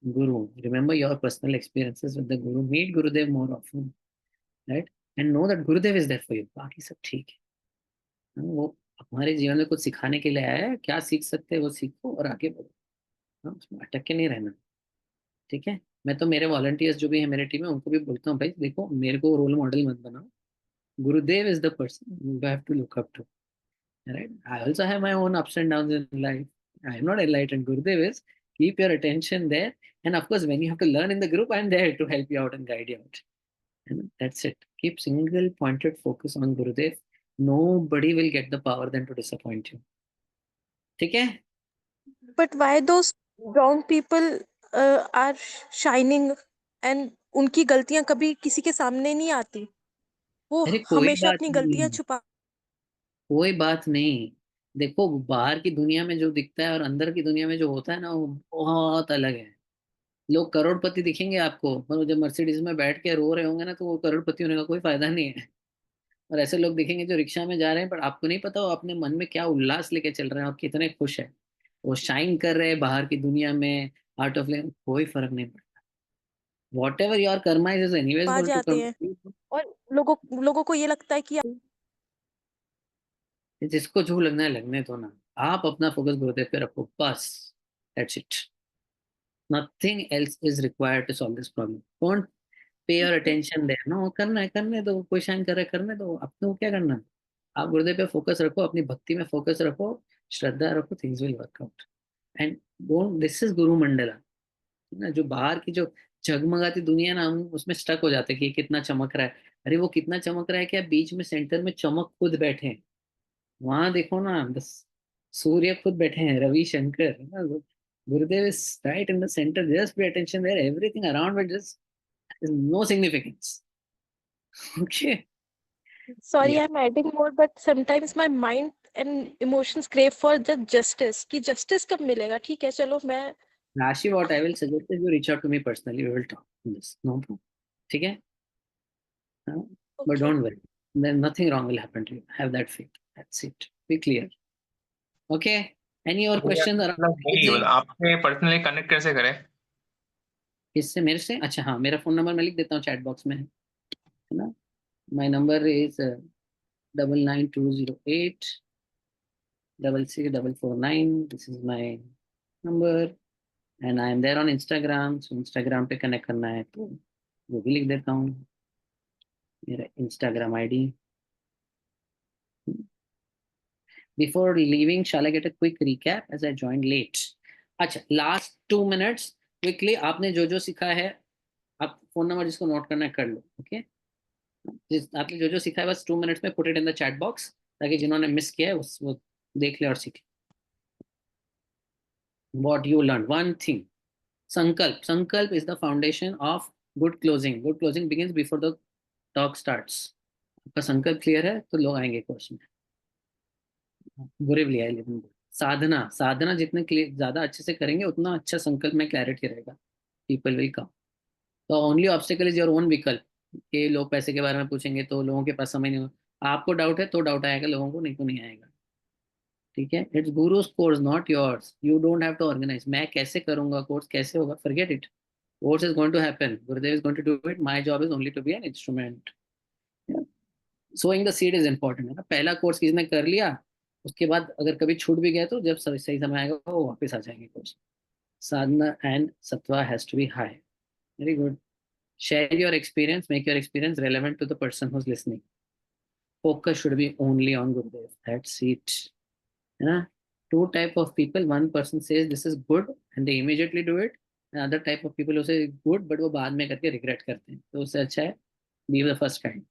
guru remember your personal experiences with the guru meet gurudev more often right and know that gurudev is there for you बाकी सब ठीक है वो हमारे जीवन में कुछ सिखाने के लिए आया है क्या सीख सकते हैं वो सीखो और आगे बढ़ो उसमें अटक के नहीं रहना ठीक है मैं तो मेरे वॉलंटियर्स जो भी है मेरे टीम में उनको भी बोलता हूँ भाई देखो मेरे को रोल मॉडल मत बनाओ Gurudev is the person you have to look up to right I also have my own ups and downs in life I am not enlightened gurudev is keep your attention there and of course when you have to learn in the group I'm there to help you out and guide you out and that's it keep single pointed focus on gurudev nobody will get the power then to disappoint you ठीक है but why those wrong people are shining and उनकी गलतियां कभी किसी के सामने नहीं आती वो अरे कोई हमेशा बात अपनी नहीं गलतियां छुपा कोई बात नहीं। देखो बाहर की दुनिया में जो दिखता है और अंदर की दुनिया में जो होता है ना, वो बहुत अलग है। लोग करोड़पति दिखेंगे आपको, पर वो जब मर्सिडीज में बैठ के रो रहे होंगे ना, तो वो करोड़पति होने का कोई फायदा नहीं है। और ऐसे लोग दिखेंगे जो रिक्शा में जा रहे हैं, पर आपको नहीं पता वो अपने मन में क्या उल्लास लेके चल रहे हैं और कितने खुश है। वो शाइन कर रहे हैं बाहर की दुनिया में, आउट ऑफ लाइन, कोई फर्क नहीं पड़ता। Whatever your karma is anyways are going to जाते कम। हैं और लोगों को ये लगता है कि जिसको जो लगना है लगने दो ना। आप अपना फोकस गुरुदेव पे रखो बस। That's it. Nothing else is required to solve this problem. Don't pay your attention there. No, करना है करने दो, कोई शाइन कर रहा है करने दो, अपने को क्या करना है। आप गुरुदेव पे फोकस रखो, अपनी भक्ति में फोकस रखो, श्रद्धा रखो, things will work out. And don't, this is गुरु मंडला ना। जो बाहर की जो झगमगाती दुनिया ना, हम उसमें स्टक हो जाते हैं कि ये कितना चमक रहा है। अरे वो कितना चमक रहा है, क्या बीच में सेंटर में चमक खुद बैठे हैं। वहां देखो ना, बस सूर्य खुद बैठे हैं, रवि शंकर है ना। Gurudev is right in the centre, just pay attention there, everything around will just is no significance. Okay. Sorry yeah I am adding more but sometimes my mind and emotions crave for the justice कि justice कब मिलेगा। ठीक है चलो मैं Rashi, what I will suggest is you reach out to me personally, we will talk on this, no problem. ठीक है? But okay don't worry, then nothing wrong will happen to you. Have that faith. That's it. Be clear. Okay. Any तो और भैया questions मतलब around वही anything? आपसे personally connect कैसे करें? इससे मेरे से? अच्छा हाँ, मेरा फोन नंबर मैं लिख देता हूँ चैट बॉक्स में, है ना। My number is 99208 66449. This is my number and I am there on Instagram. So Instagram पे कनेक्ट करना है तो वो भी लिख देता हूँ, मेरा Instagram ID. Before leaving, shall I get a quick recap as I joined late? अच्छा, last 2 minutes quickly आपने जो जो सीखा है, आप फोन नंबर जिसको नोट करना है कर लो। ओके, आपने जो जो सीखा है बस 2 मिनट्स में put it in the chat box, ताकि जिन्होंने मिस किया है वो देख ले और सीखे। What you learned, one thing, संकल्प। संकल्प is the foundation of good closing. Good closing begins before the talk starts. आपका संकल्प क्लियर है तो लोग आएंगे कोर्स में। बुरे भी आए लेकिन साधना, साधना जितने ज्यादा अच्छे से करेंगे उतना अच्छा संकल्प में क्लैरिटी रहेगा, पीपल विल कम। तो only obstacle is your own विकल्प। ये लोग पैसे के बारे में पूछेंगे तो लोगों के पास समय नहीं होगा। आपको डाउट है तो डाउट आएगा, लोगों को नहीं तो नहीं आएगा। ठीक है, it's guru's course not yours. You don't have to organise. मैं कैसे करूंगा कोर्स, कैसे होगा, forget it. Course is going to happen, Gurudev is going to do it. My job is only to be an instrument. Sowing the seed is important है ना। पहला course किसी ने कर लिया, उसके बाद अगर कभी छूट भी गया तो जब सही समय आएगा वो वापस आ जाएंगे course. sadhana and sattva has to be high. Very good. Share your experience, make your experience relevant to the person who's listening. Focus should be only on Gurudev. That's it. Yeah? Two type of people. One person says this is good and they immediately do it. Another type of people who say good but वो बाद में करके regret करते हैं। तो उससे अच्छा है be the first kind.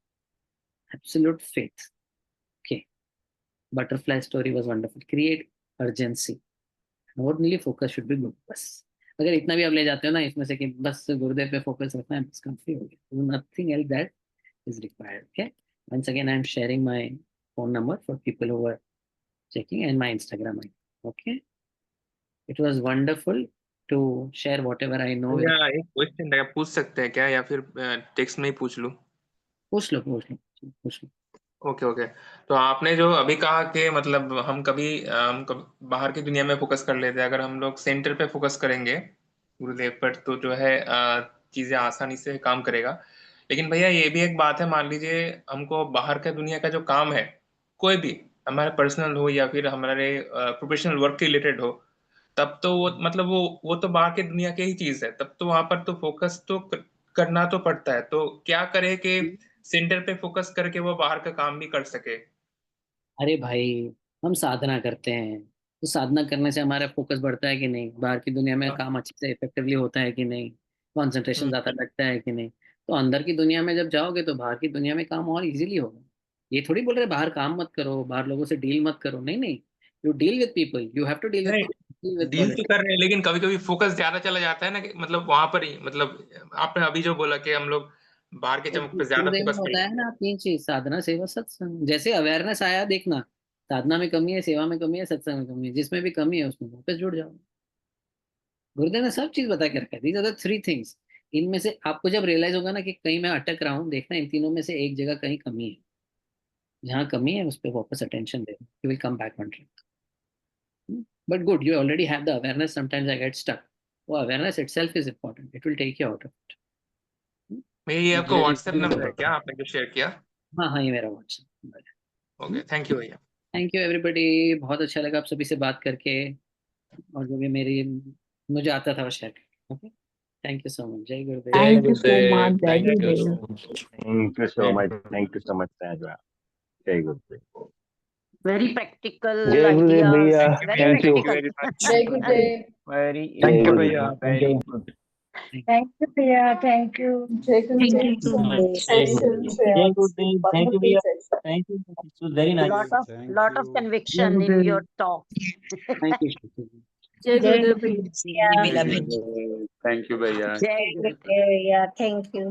Absolute faith. Okay. Butterfly story was wonderful. Create urgency. Only focus should be good. बस अगर इतना भी आप ले जाते हो ना इसमें से कि बस गुरुदेव पे फोकस रखना है, बस काफी हो गया। Nothing else that is required. Okay, once again I am sharing my phone number for people who are checking and my Instagram ID. Okay, it was wonderful to share whatever I know with भैया एक question है, पूछ सकते हैं क्या या फिर text में ही पूछ लूं? पूछ लो। Okay okay. तो आपने जो अभी कहा कि मतलब हम कभी बाहर की दुनिया में फोकस कर लेते हैं, अगर हम लोग सेंटर पे फोकस करेंगे गुरुदेव पर तो जो है चीजें आसानी से काम करेगा। लेकिन भैया ये भी एक बात है, मान लीजिए हमको बाहर का दुनिया का जो काम है, कोई भी हमारे पर्सनल हो या फिर हमारे प्रोफेशनल वर्क के रिलेटेड हो, तब तो वो मतलब वो तो बाहर की दुनिया की ही चीज है, तब तो वहां पर तो फोकस तो करना तो पड़ता है। तो क्या करे कि सेंटर पे फोकस करके वो बाहर का काम भी कर सके? अरे भाई, हम साधना करते हैं तो साधना करने से हमारा फोकस बढ़ता है कि नहीं, बाहर की दुनिया में काम अच्छे से इफेक्टिवली होता है कि नहीं, कंसंट्रेशन ज्यादा लगता है कि नहीं। तो अंदर की दुनिया में जब जाओगे तो बाहर की दुनिया में काम और इजीली होगा। ये थोड़ी बोल रहे बाहर काम मत करो, बाहर लोगों से डील मत करो, नहीं नहीं। You deal with people, you have to deal नहीं, विद डील तो पॉलिटिक्स। कर रहे हैं लेकिन कभी कभी फोकस ज्यादा चला जाता है ना, कि मतलब वहां पर ही, मतलब आपने अभी जो बोला कि हम लोग बाहर के चमक पे ज्यादा गुरुदेव ने फोकस बताया करेंगे। ना 3 चीज, साधना सेवा सत्संग। जैसे अवेयरनेस आया देखना, साधना में कमी है, सेवा में कमी है, सत्संग में कमी है, जिसमें भी कमी है उसमें वापस जुड़ जाओ। गुरुदेव ने सब चीज बता के रखा है। These are the 3 things. इनमें से आपको जब रियलाइज होगा ना कि कहीं मैं अटक रहा हूँ, देखना इन तीनों में से एक जगह कहीं कमी है। जहाँ कमी है उस पर वापस अटेंशन दे, you will come back on track. But good, you already have the awareness. Sometimes I get stuck. वो awareness itself is important, it will take you out of it. मेरी ये आपका व्हाट्सएप नंबर है क्या, आपने जो share किया? हाँ हाँ, ये मेरा व्हाट्सएप नंबर है। ओके, थैंक यू भैया। थैंक यू एवरीबॉडी, बहुत अच्छा लगा आप सभी से बात करके, और जो भी मुझे आता था वो शेयर करके। Okay, thank you so much. जय गुरुदेव। Thank you so Gurudev, much. Jai thank you Gurudev. so much. Thank you so much. Thank you so much, Sajwa. Jai Gurudev. Very practical Jai Gurudev ideas. भैया, Very thank you. practical. very much. Jai Gurudev. Very Thank you, भैया, Thank very you. Thank you, Priya. Thank you. Jai Gurudev. so much. Jai Gurudev. Thank you, Priya. Thank you. It was very nice. Lot of conviction in your talk. Thank you. Jai Gurudev. Thank you भैया। Jai Gurudev. Yeah, thank you.